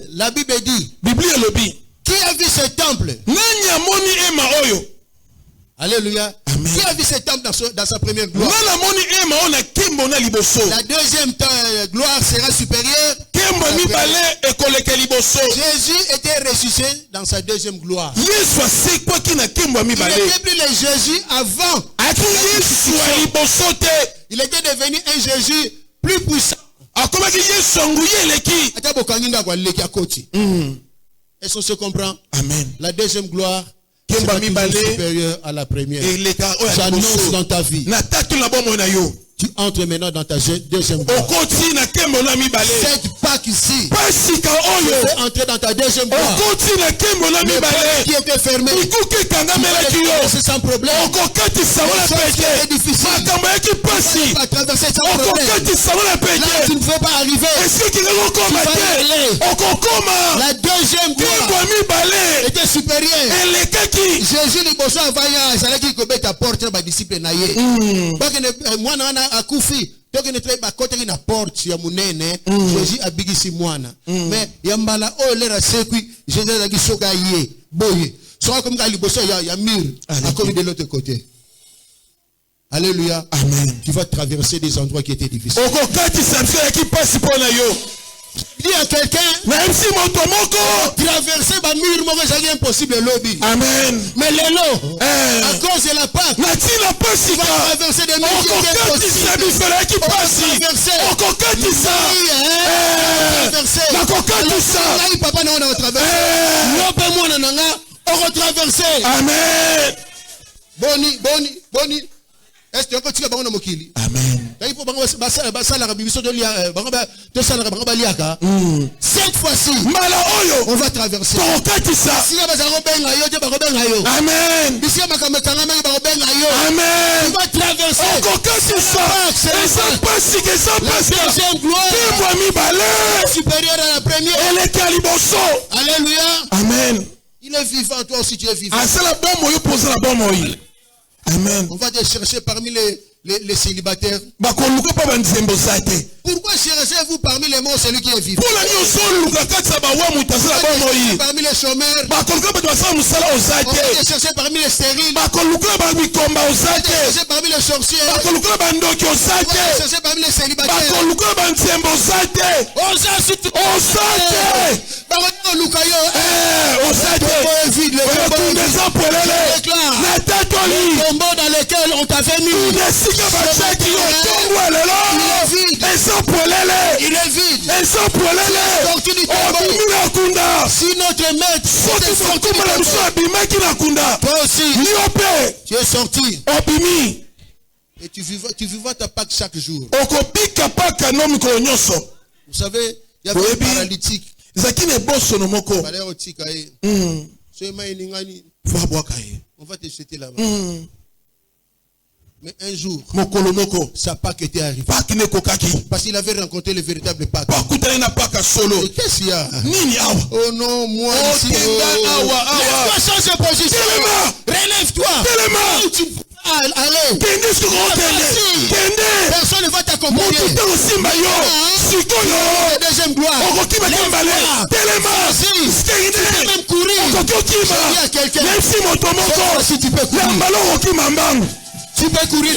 La Bible dit, qui a vu ce temple? Alléluia. Amen. Qui a vu ce temple dans sa première gloire? La deuxième gloire sera supérieure. Jésus était ressuscité dans sa deuxième gloire. Il n'était plus le Jésus avant. Il était devenu un Jésus plus puissant. Est-ce qu'on se comprend? Amen. La deuxième gloire sera supérieure à la première. J'annonce dans ta vie. Tu entres maintenant dans ta deuxième gloire. Cette Pâques ici, tu peux entrer dans ta deuxième gloire. Les portes qui étaient fermées, c'est sans problème. C'est difficile. Tu vas traverser sans problème. Là, tu ne veux pas arriver. Tu vas y aller. La deuxième gloire était supérieure. Jésus le bosso avaya, c'est là qu'il combait ta porte dans les disciples naïe. Moi, akufi donc ne traite pas côté na porte ya munene Jésus abigisi mwana mais yambala o lera sekui Jésus a gisoka ye boye soit comme gali bosso ya mur à comme de l'autre côté. Alléluia. Amen. Tu vas traverser des endroits qui étaient difficiles. Dis à quelqu'un, traverser ma mur, c'est impossible lobby. Amen. Mais les lots, à cause de la Pâque, tu vas traverser des murs qui étaient impossibles. Papa, on va traverser. Amen. Boni. Est-ce que tu as un mokili? Amen. Cette fois-ci, on va traverser. Amen. Tu vas traverser. La deuxième gloire supérieure à la première. Alléluia. Amen. Il est vivant, toi aussi tu es vivant. Amen. On va te chercher parmi les célibataires. Pourquoi cherchez-vous parmi les morts celui qui est vivant? Parmi les chômeurs. On va te chercher parmi les stériles. On va te chercher parmi les sorciers. On va te chercher parmi les célibataires. est vide. Le tombeau dans lequel on t'avait mis. Il est vide. Il est vide. Sorti du tombeau. Si notre maître est sorti du tombeau, toi aussi, tu es sorti. Et tu vivras ta Pâque chaque jour. Vous savez, il y avait un paralytique. On va te jeter là-bas. Mais un jour, sa Pâque était arrivée. Parce qu'il avait rencontré le véritable Pâque. Qu'est-ce qu'il y a? Oh non, moi ici. Lève-toi, change de position. Relève-toi. Allez. Personne ne va t'accompagner. Deuxième gloire. Tu peux même courir. Je dis à quelqu'un. Si tu peux courir. Tu peux courir.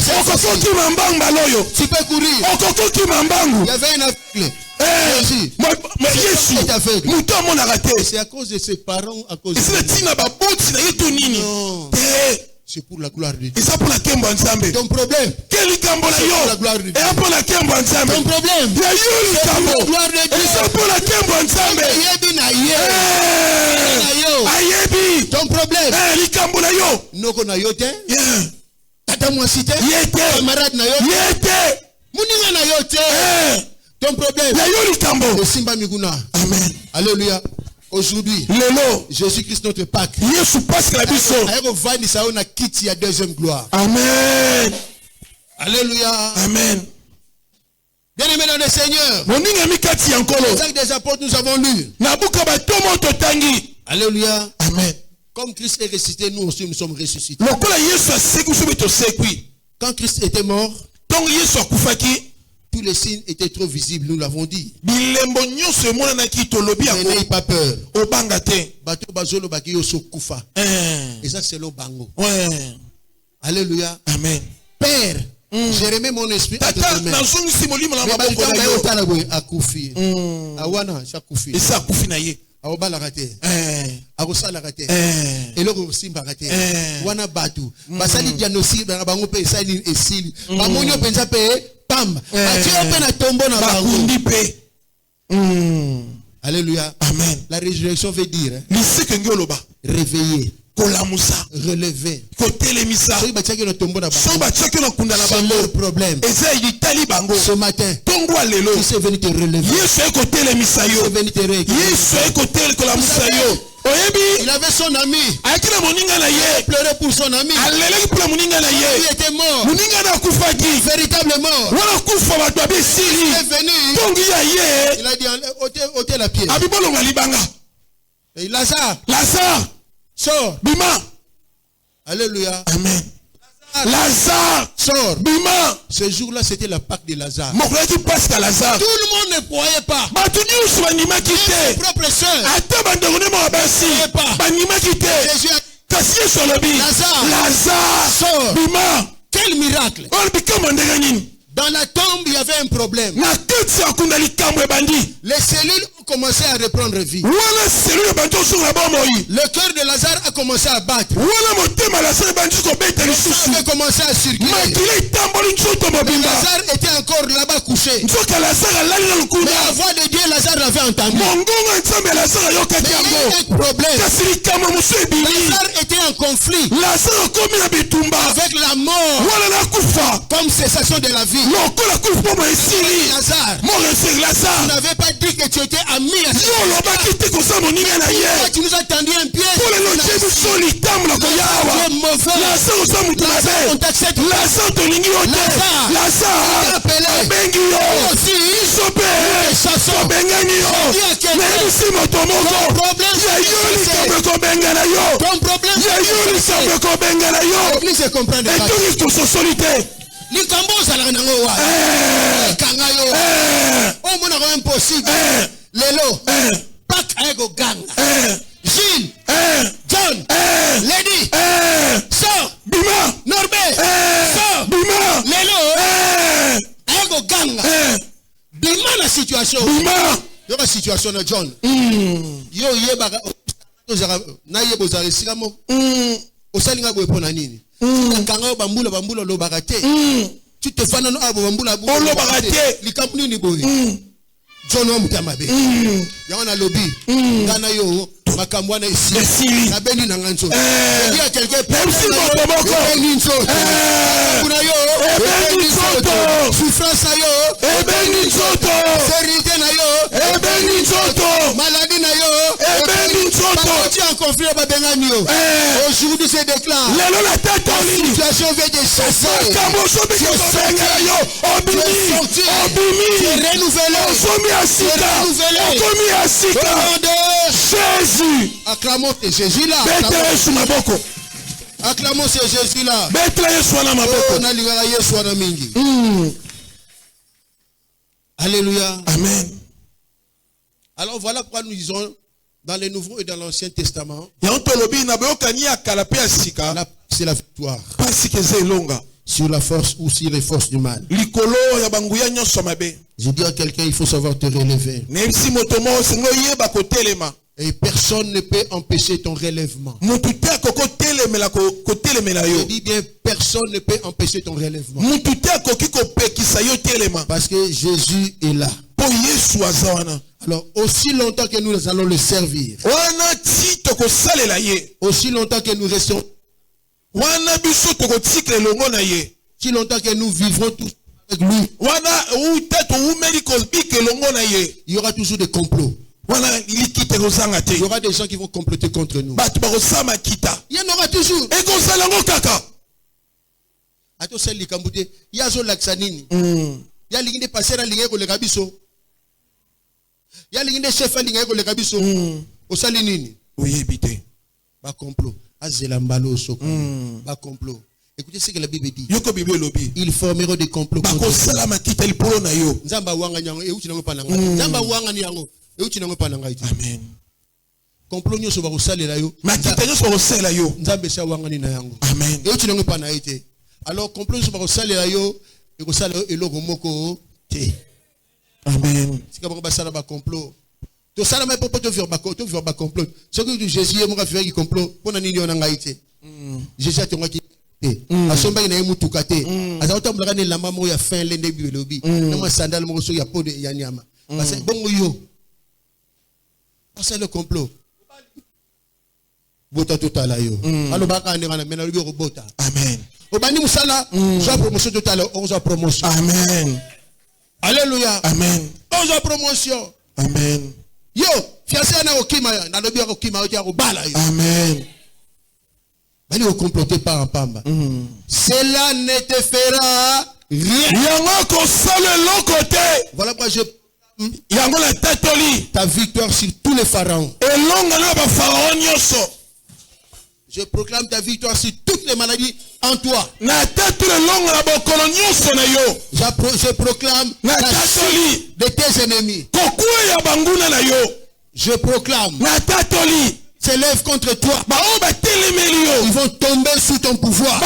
Tu peux courir. Il y avait un aveugle. C'est à cause de ses parents, à cause de non. C'est pour la gloire de Dieu. Ton problème, c'est pour la gloire de Dieu. Ton problème, c'est pour la gloire de Dieu. Ton problème, noko na yote, tata mwasi te, camarade na yote, muninga na yote. Ton problème, le simba miguna. Amen. Alléluia. Aujourd'hui, Jésus-Christ notre Pâque. Il y a deuxième gloire. Amen. Alléluia. Amen. Bien-aimés dans le Seigneur, les actes des apôtres nous avons lu. Alléluia. Amen. Comme Christ est ressuscité, nous aussi nous sommes ressuscités. Quand Christ était mort, tous les signes étaient trop visibles, nous l'avons dit. N'ayez pas peur. Et ça c'est le bango. Alléluia. Amen. Père, j'ai remis mon esprit à tes mains. Alléluia. Amen. La résurrection veut dire réveiller, relever. C'est leur problème. Ce matin, il s'est venu te relever. Il s'est venu te réveiller. Il avait son ami. Il pleurait pour son ami. Il était mort. Véritablement. Il est venu. Il a dit ôtez la pierre. Et Lazare. Sors. Bima. Alléluia. Amen. Lazare sort. Bima. Ce jour-là, c'était la Pâque de Lazare. Tout le monde ne croyait pas. Ses propres sœurs ne croyaient pas. Jésus a dit, Lazare sort. Bima. Quel miracle. Dans la tombe, il y avait un problème. Les cellules ont commencé à reprendre vie. Le cœur de Lazare a commencé à battre. Le sang avait commencé à circuler. Lazare était encore là-bas couché. Mais la voix de Dieu, Lazare l'avait entendu. Mais il y a un problème. Lazare était en conflit avec la mort comme cessation de la vie. Lazare, tu n'avais pas dit que tu étais ami à ce tu nous as tendu un pied. Tu es mauvais. Lazare, on t'accepte. Lazare, ton problème, l'église se comprend de Likambo zala nango wa. Kanga yo. O mona ko impossible. Lelo. Pak ayego ganga. Gilles. John. Lady. So. Bima. Norbe. So. Bima. Lelo. Ayego ganga. Bima la situation. Bima. Yo la situation na John. Yo yeba Tu te fais un arbre, John lobby, Gana yo, Makamwana ici, la béni n'anganso. Il y a quelqu'un souffrance maladie na yo, en conflit aujourd'hui c'est déclare. La situation veut te chasser. Jésus. Acclamons Jésus là. Acclamons ce Jésus là. Alléluia. Amen. Alors voilà pourquoi nous disons dans le Nouveau et dans l'Ancien Testament, c'est la victoire sur la force ou sur les forces du mal. Je dis à quelqu'un, il faut savoir te relever. Et personne ne peut empêcher ton relèvement. Je dis bien, personne ne peut empêcher ton relèvement. Parce que Jésus est là. Alors, aussi longtemps que nous allons le servir, aussi longtemps que nous restons, si longtemps que nous vivrons tous avec lui, il y aura toujours des complots. Il y aura des gens qui vont comploter contre nous. Il y en aura toujours. Il y a Zolaksanini. Il y a l'ingé passer à l'ingé le rabiso. Il y a l'ingé chef à l'ingé le rabiso. Au salinini. Oui, habité. Ba complot. Azelambalo soko. Ba complot. Écoutez ce que la Bible dit. Ils formeront des complots contre nous. Nzamba wanga nyango e uchi nango pananga. Nzamba wanga nyango e uchi nango pananga iti. Amen. Complot nyo so ba kosalela yo. Makita nyo so kosala yo. Nzambe sa wanga ni na yango. Amen. E uchi nango pananga iti. Alors complot nyo so ba kosalela yo e kosala eloko moko te. Amen. Sika ba basala ba complot. To sala mai popo to vivre ba complot. Ce que Jésus est mo ka faire qui complot pona nini yo na ngai te. Jésus a tonga ki asomba ina mutuka te azauta mulaka ne lamba mo ya fin lende biolobi na ma sandal mo so ya pod ya nyama parce que bongo yo c'est le complot bota totala yo alo baka ndanga na mena lo bota amen obani musala za promotion totala on za promotion amen alléluia amen on za promotion amen yo fiancé na okima na lobi okima o tia ko bala yo amen. Allez au comploter par un pamba. Cela ne te fera rien. Voilà pourquoi ta victoire sur tous les pharaons. Je proclame ta victoire sur toutes les maladies en toi. Je proclame la chute de tes ennemis. Je proclame s'élève contre toi. Ils vont tomber sous ton pouvoir.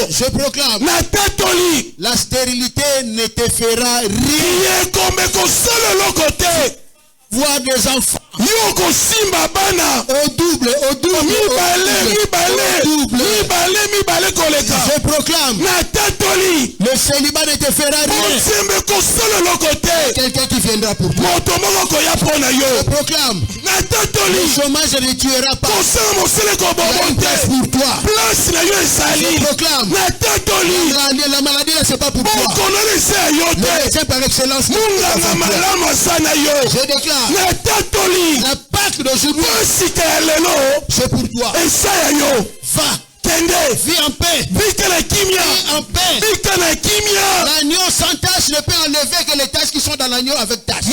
Je proclame la stérilité ne te fera rien. Voir des enfants au double. Je proclame le célibat ne te fera rien. Quelqu'un qui viendra pour toi. Je proclame le chômage ne tuera pas. Il y a une place pour toi. Je proclame la maladie là c'est pas pour toi. Le médecin par excellence. Je déclare la Pâque d'aujourd'hui c'est pour toi. Va. Vis en paix. Vis en paix. L'agneau sans tache ne peut enlever que les taches qui sont dans l'agneau avec tache. Il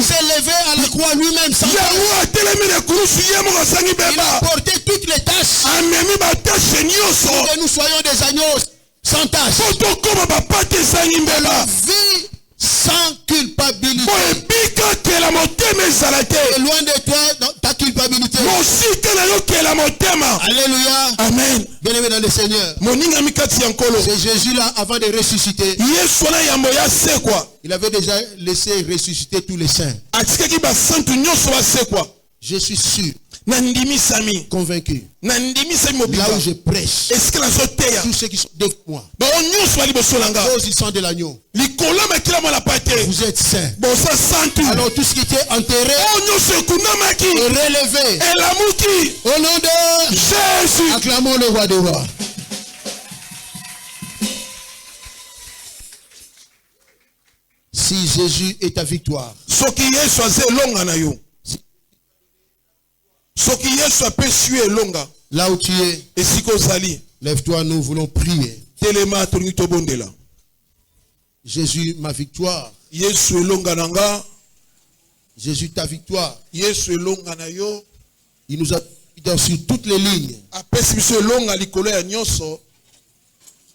s'est levé à la croix lui-même sans tache. Il a porté toutes les taches. Pour que nous soyons des agneaux sans tache. Vie sans culpabilité. Et loin de toi ta culpabilité. Alléluia. Amen. Bien-aimé dans le Seigneur. C'est Jésus là avant de ressusciter. Il avait déjà laissé ressusciter tous les saints. Je suis sûr, convaincu, là où je prêche, tous ceux qui sont devant moi, tous ils sont de l'agneau. Vous êtes saints. Alors tout ce qui était enterré est relevé. Au nom de Jésus, acclamons le roi des rois. Si Jésus est ta victoire, là où tu es, lève-toi, nous voulons prier. Jésus, ma victoire. Jésus, ta victoire. Il nous a dit sur toutes les lignes.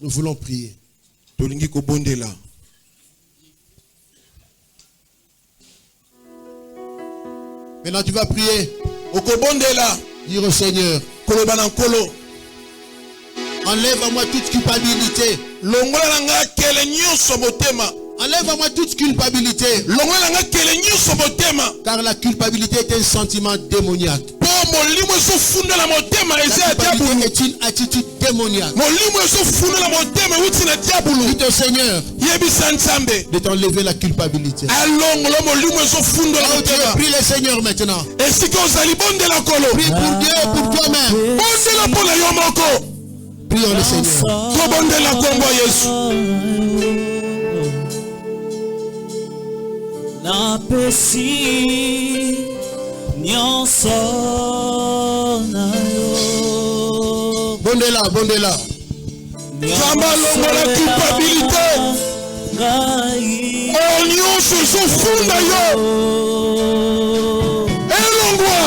Nous voulons prier. Maintenant tu vas prier. Dire au Seigneur, enlève à moi toute culpabilité. Enlève à moi toute culpabilité. Car la culpabilité est un sentiment démoniaque. La culpabilité est une attitude démoniaque. Dites au Seigneur de t'enlever la culpabilité. Prie le Seigneur maintenant. Prie pour Dieu et pour toi-même. Prions le Seigneur. Napesi nyonso na yo. Bondela. La culpabilité. Oh nyonso sofunda yo. Elongwa.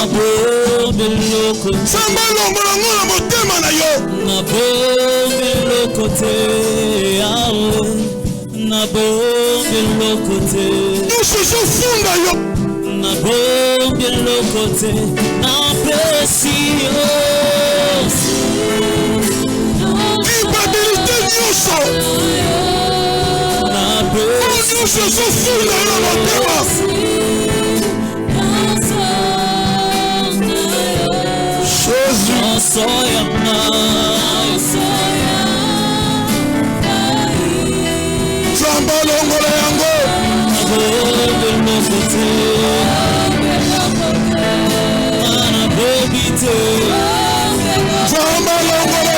Samba longola ngona motema na yo. Na bombe lokote yawe. Na bombe lokote. Nyonso funda yo. Na bombe lokote. Na pesi yo. Culpabilité nyonso. Na pesi yo. Nyonso funda yo motema. Jésus. Samba longola yango. Samba longola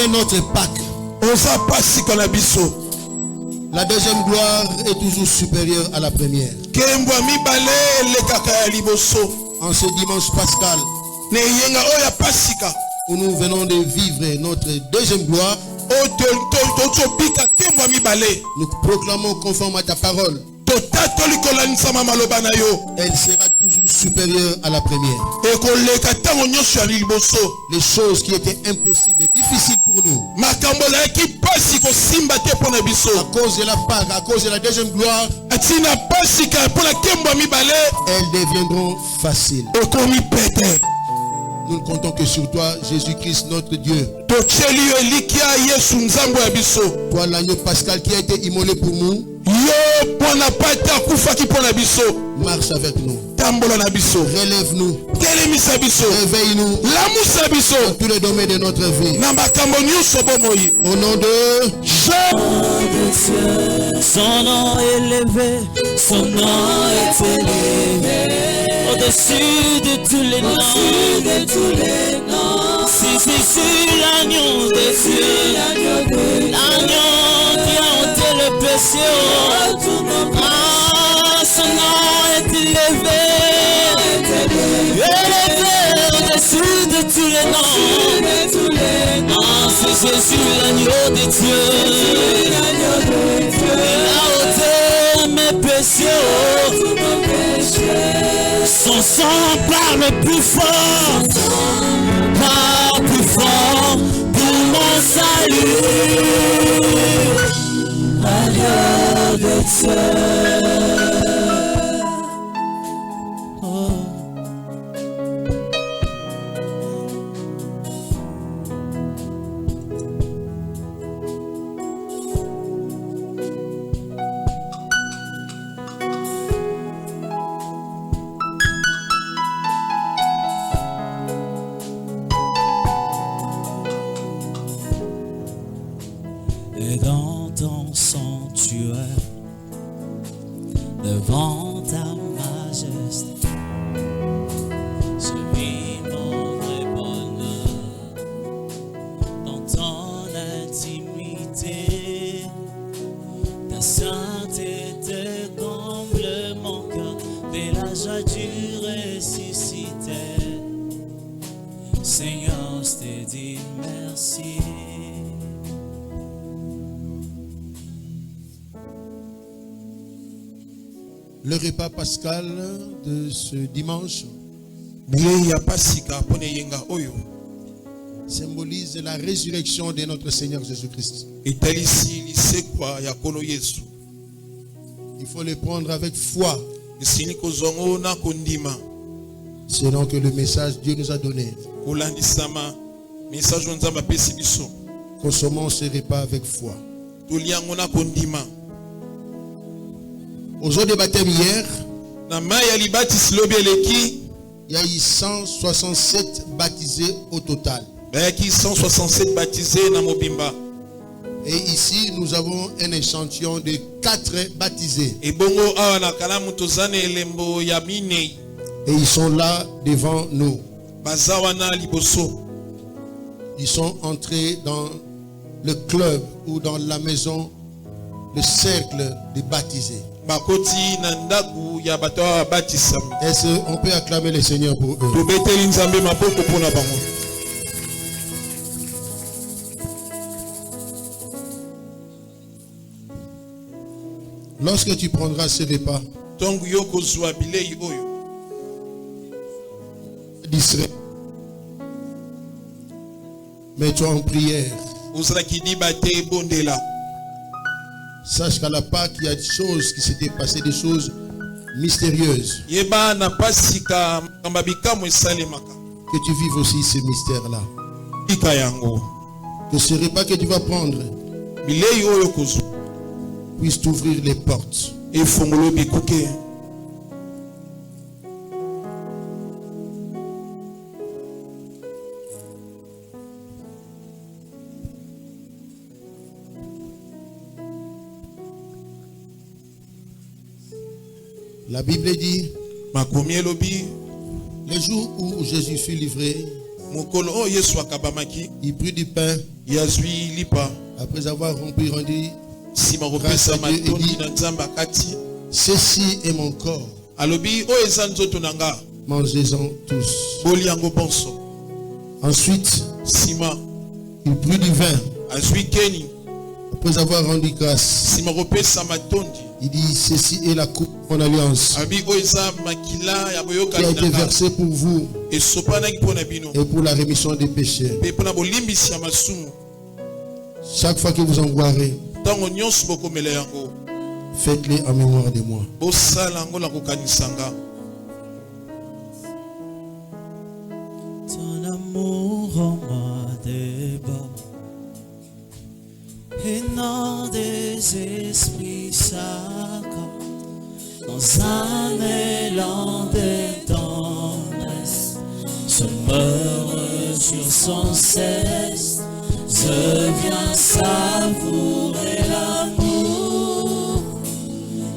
notre Pâques. La deuxième gloire est toujours supérieure à la première. En ce dimanche pascal, où nous venons de vivre notre deuxième gloire, nous proclamons conforme à ta parole. Elle sera toujours supérieure à la première. Les choses qui étaient impossibles et difficiles pour nous, à cause de la Pâque, à cause de la deuxième gloire, elles deviendront faciles. Nous ne comptons que sur toi, Jésus-Christ, notre Dieu. Toi, l'agneau pascal qui a été immolé pour nous, marche avec nous. Relève-nous. Réveille-nous. Dans tous les domaines de notre vie. Au nom de Jésus. Son nom est élevé, son nom est élevé, au-dessus de tous les noms, Si Jésus, l'agneau de Dieu, l'agneau qui a ôté le péché, son nom est élevé, au-dessus de tous les noms. C'est Jésus, l'agneau de Dieu, il a ôté mes péchés. Son sang parle plus fort, pour mon salut. Agneau de Dieu. Et dans ton sanctuaire, devant ta majesté, je vis mon vrai bonheur. Dans ton intimité, ta sainteté comble mon cœur, dès la joie du ressuscité. Seigneur, je te dis merci. Le repas pascal de ce dimanche symbolise la résurrection de notre Seigneur Jésus-Christ. Il faut le prendre avec foi, selon que le message Dieu nous a donné. Consommons ce repas avec foi. Au jour des baptêmes hier, il y a eu 167 baptisés au total. Et ici, nous avons un échantillon de 4 baptisés. Et ils sont là devant nous. Ils sont entrés dans le club ou dans la maison, le cercle des baptisés. Est-ce qu'on peut acclamer le Seigneur pour eux? Lorsque tu prendras ce repas, distrait, mets-toi en prière. Sache qu'à la Pâque, il y a des choses qui s'étaient passées, des choses mystérieuses. Que tu vives aussi ces mystères-là. Que ce repas que tu vas prendre puisse t'ouvrir les portes. La Bible dit, le jour où Jésus fut livré, il prit du pain, après avoir rompu, rendu grâce à Dieu et dit, ceci est mon corps, mangez-en tous. Ensuite, il prit du vin, après avoir rendu grâce, il dit, ceci est la coupe de mon alliance qui a été versée pour vous et pour la rémission des péchés. Chaque fois que vous en boirez, faites-les en mémoire de moi. Ton amour en moi déborde, et non des esprits sacres, dans un élan de tendresse, je me réjouis sans cesse, je viens savourer l'amour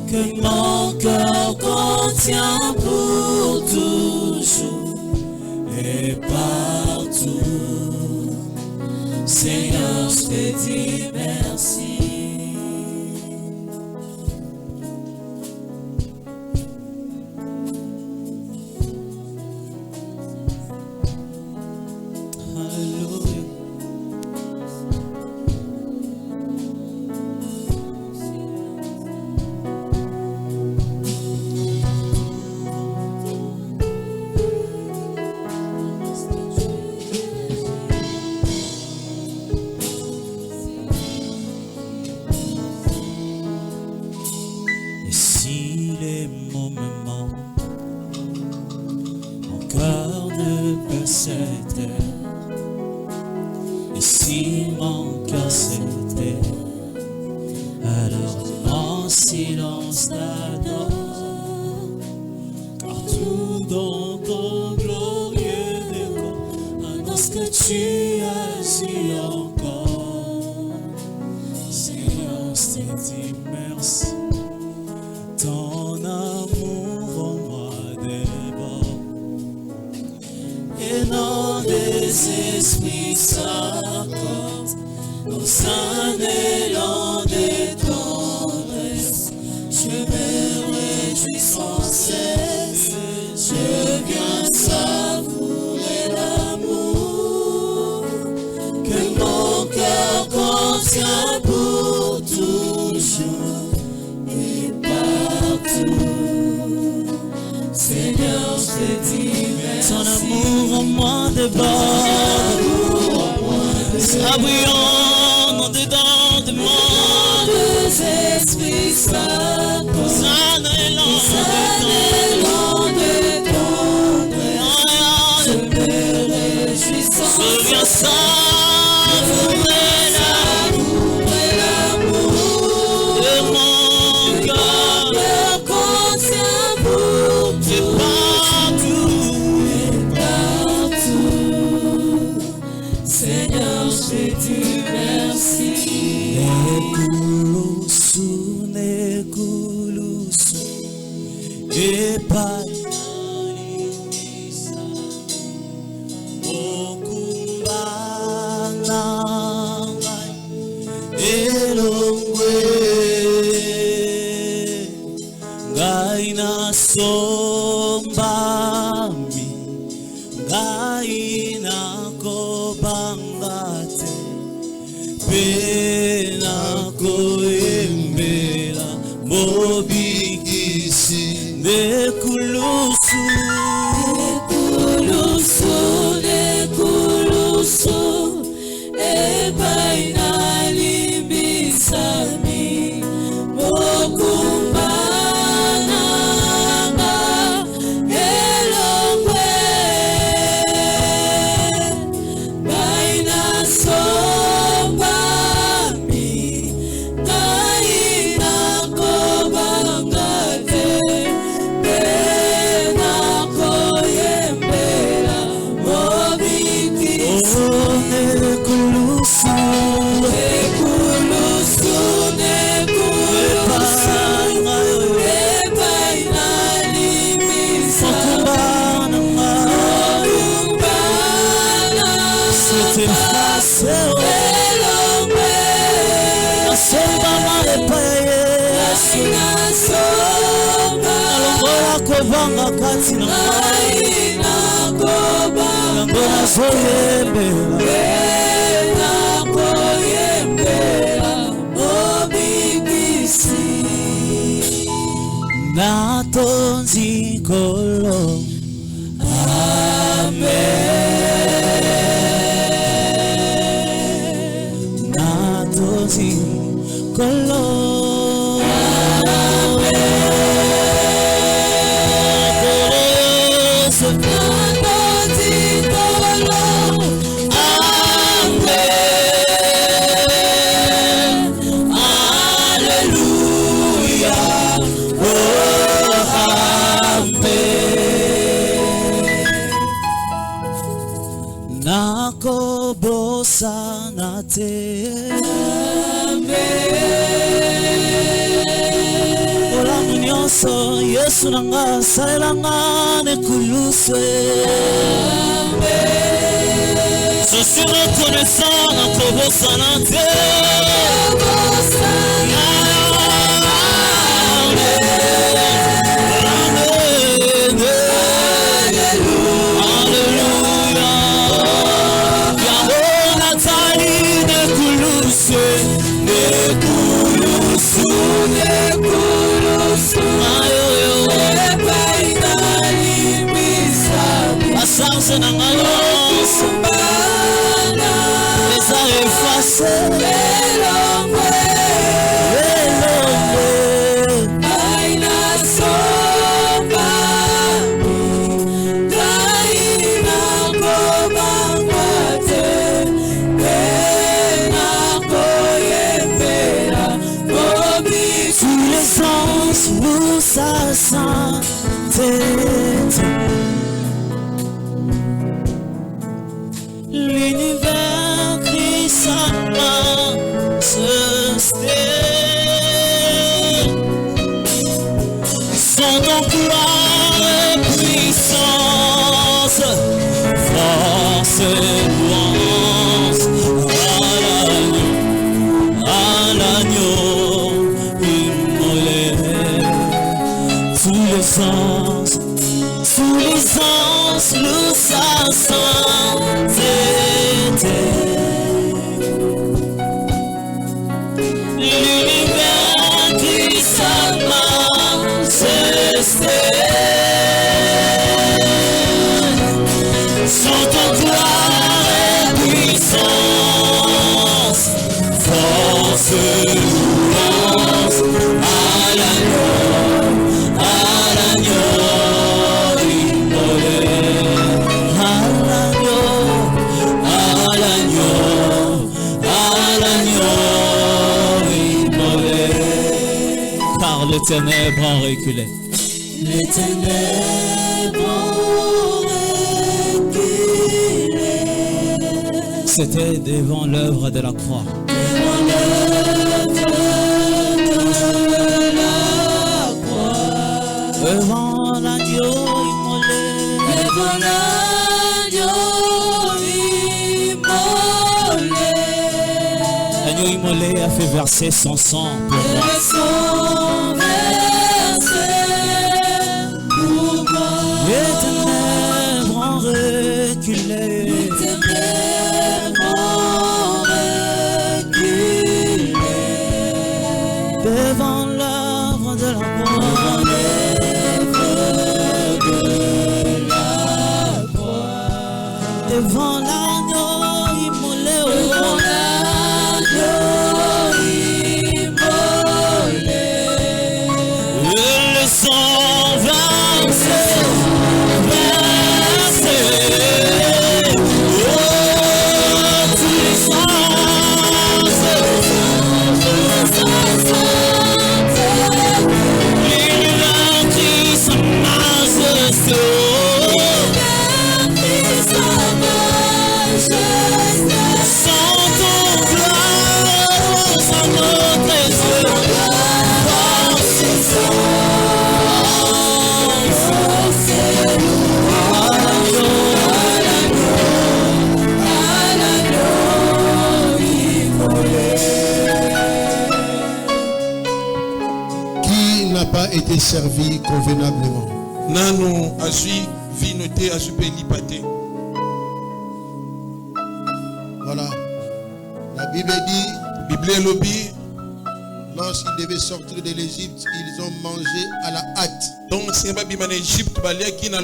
que mon cœur contient pour toujours et partout. Seigneur, je te dis merci. Et si mon cœur s'était, alors en silence t'adore, car tout dans ton glorieux décor annonce que tu agis encore. Seigneur, je te dis merci, ton amour en moi déborde. Et non des esprits s'accordent dans un élan de tendresse. Je me réjouis sans cesse, je viens savourer l'amour que mon cœur contient pour toujours et partout. Seigneur, je te dis merci. Ton amour en moi déborde, ça bouillonne en dedans de moi. Deux esprits s'accordent, un élan de tendresse. Je me réjouis sans cesse, je viens savourer l'amour de mon cœur contient pour tout. Seigneur, je te dis merci. Nekulusu, epai okumbana elongwe ngai nasombami ngai nakobangate pena koembela mobikisi nekulusu epai nalimbisami mokumbananga elongwe ngai nasombami ngai nakobanga te mpe nakoyembela mobikisi nekulusu epai nalimbisami elongwe nasombama epai ya Yesu nalongola kobanga kati na ngai yango nazoyembela mobikisi natonzi nkolo. Amen. Natonzi nkolo. Alléluia. Oh. kosana te olamu nyonso Yesu nanga salelanga nekuluswe je suis reconnaissant na kobosana te l'univers crie sa main se stère son nom gloire et puissance force et louange à l'agneau immolé tous les sens louent sa sainteté. L'univers crie sa majesté. Chantons gloire et puissance, force et louange à l'agneau immolé. Car les ténèbres ont reculé. Les ténèbres ont reculé. C'était devant l'œuvre de la croix. Devant l'œuvre de la croix. Devant l'agneau immolé. Devant l'agneau immolé. L'agneau immolé a fait verser son sang pour moi. Les ténèbres ont reculé. Les ténèbres ont reculé. Devant l'œuvre de la croix. Devant l'agneau immolé. Devant l'agneau immolé. Le sang versé. Été servi convenablement. Nano azui vinoté azupeli pate. Voilà. La Bible dit, Bible lobby, lorsqu'ils devaient sortir de l'Égypte, ils ont mangé à la hâte. Donc c'est pas bien en Égypte balé qui n'a.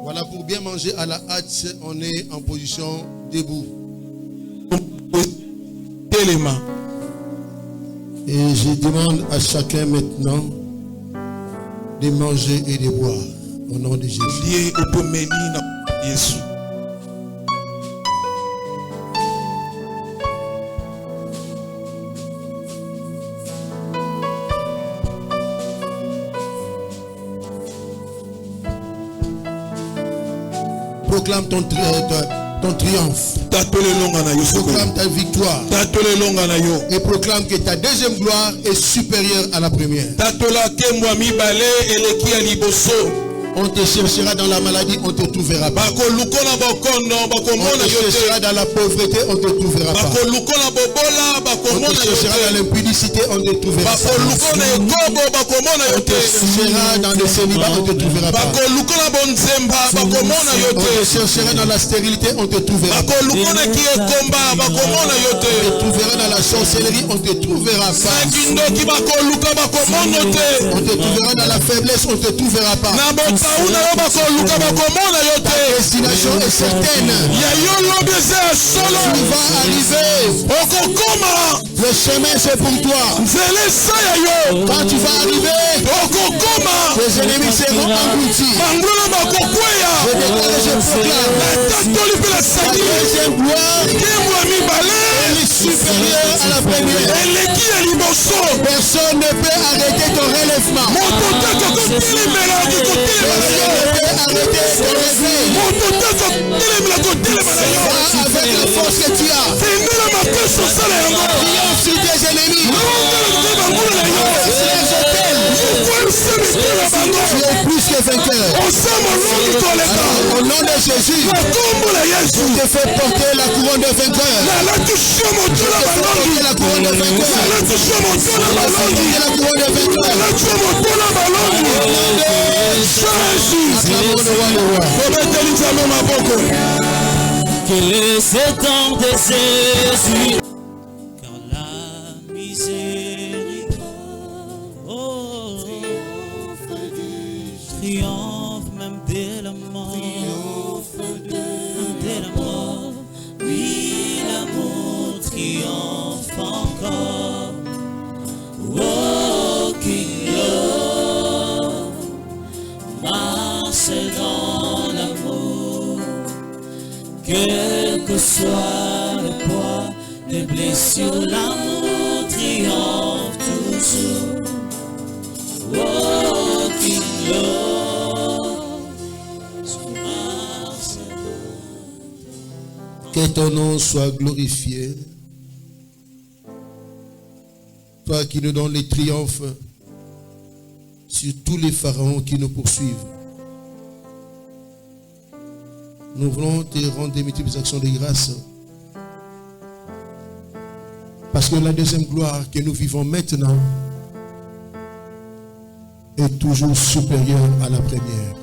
Voilà, pour bien manger à la hâte, on est en position debout. Téléma. Et je demande à chacun maintenant de manger et de boire au nom de Jésus. Proclame ton ton triomphe. Proclame ta victoire. Et proclame que ta deuxième gloire est supérieure à la première. On te cherchera dans la maladie, on te trouvera pas. On te cherchera dans la pauvreté, on te trouvera pas. On te cherchera dans l'impudicité, on te trouvera pas. On te cherchera dans le célibat, on te trouvera pas. On te cherchera dans la stérilité, on te trouvera pas. On te trouvera dans la sorcellerie, on te trouvera pas. On te trouvera dans la faiblesse, on te trouvera pas. Ta destination est certaine. Tu vas arriver. Le chemin c'est pour toi. Quand tu vas arriver, tes ennemis seront engloutis. Je déclare et je proclame. La deuxième gloire est supérieure à la première. Personne ne peut arrêter ton relèvement. Avec la force que tu as, triomphe sur tes ennemis. Tu es plus que vainqueur. Au nom de Jésus, je te fais porter la couronne de vainqueur. La couronne de vainqueur. Qu'il est ce temps de Jésus, car la miséricorde triomphe même dès la mort. Oui, l'amour triomphe encore. Oh, qu'il marche dans l'amour, quel que soit le poids des blessures, l'amour triomphe toujours. Oh, qu'il marche. Que ton nom soit glorifié. Toi qui nous donnes les triomphes sur tous les pharaons qui nous poursuivent. Nous voulons te rendre des multiples actions de grâce. Parce que la deuxième gloire que nous vivons maintenant est toujours supérieure à la première.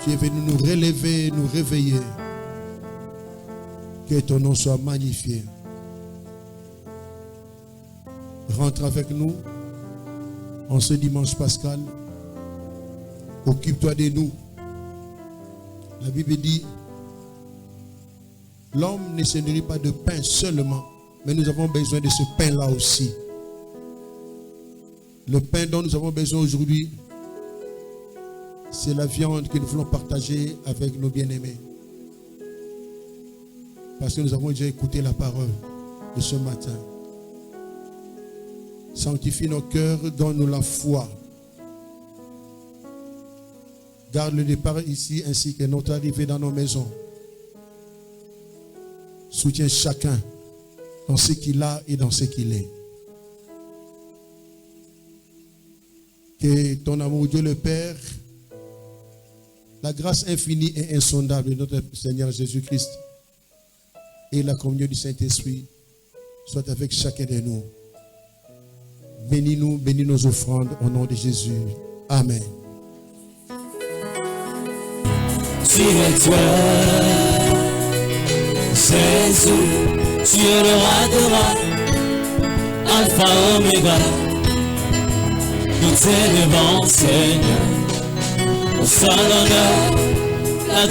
Tu es venu nous relever, nous réveiller. Que ton nom soit magnifié. Rentre avec nous en ce dimanche pascal. Occupe-toi de nous. La Bible dit, l'homme ne se nourrit pas de pain seulement, mais nous avons besoin de ce pain-là aussi. Le pain dont nous avons besoin aujourd'hui, c'est la viande que nous voulons partager avec nos bien-aimés. Parce que nous avons déjà écouté la parole de ce matin. Sanctifie nos cœurs, donne-nous la foi. Garde le départ ici ainsi que notre arrivée dans nos maisons. Soutiens chacun dans ce qu'il a et dans ce qu'il est. Que ton amour, Dieu le Père, la grâce infinie et insondable de notre Seigneur Jésus-Christ et la communion du Saint-Esprit soit avec chacun de nous. Bénis-nous, bénis nos offrandes au nom de Jésus. Amen. Tu es toi, Jésus, tu es le roi de rois, Alpha Omega. Tout est devant, Seigneur, au sol d'honneur, la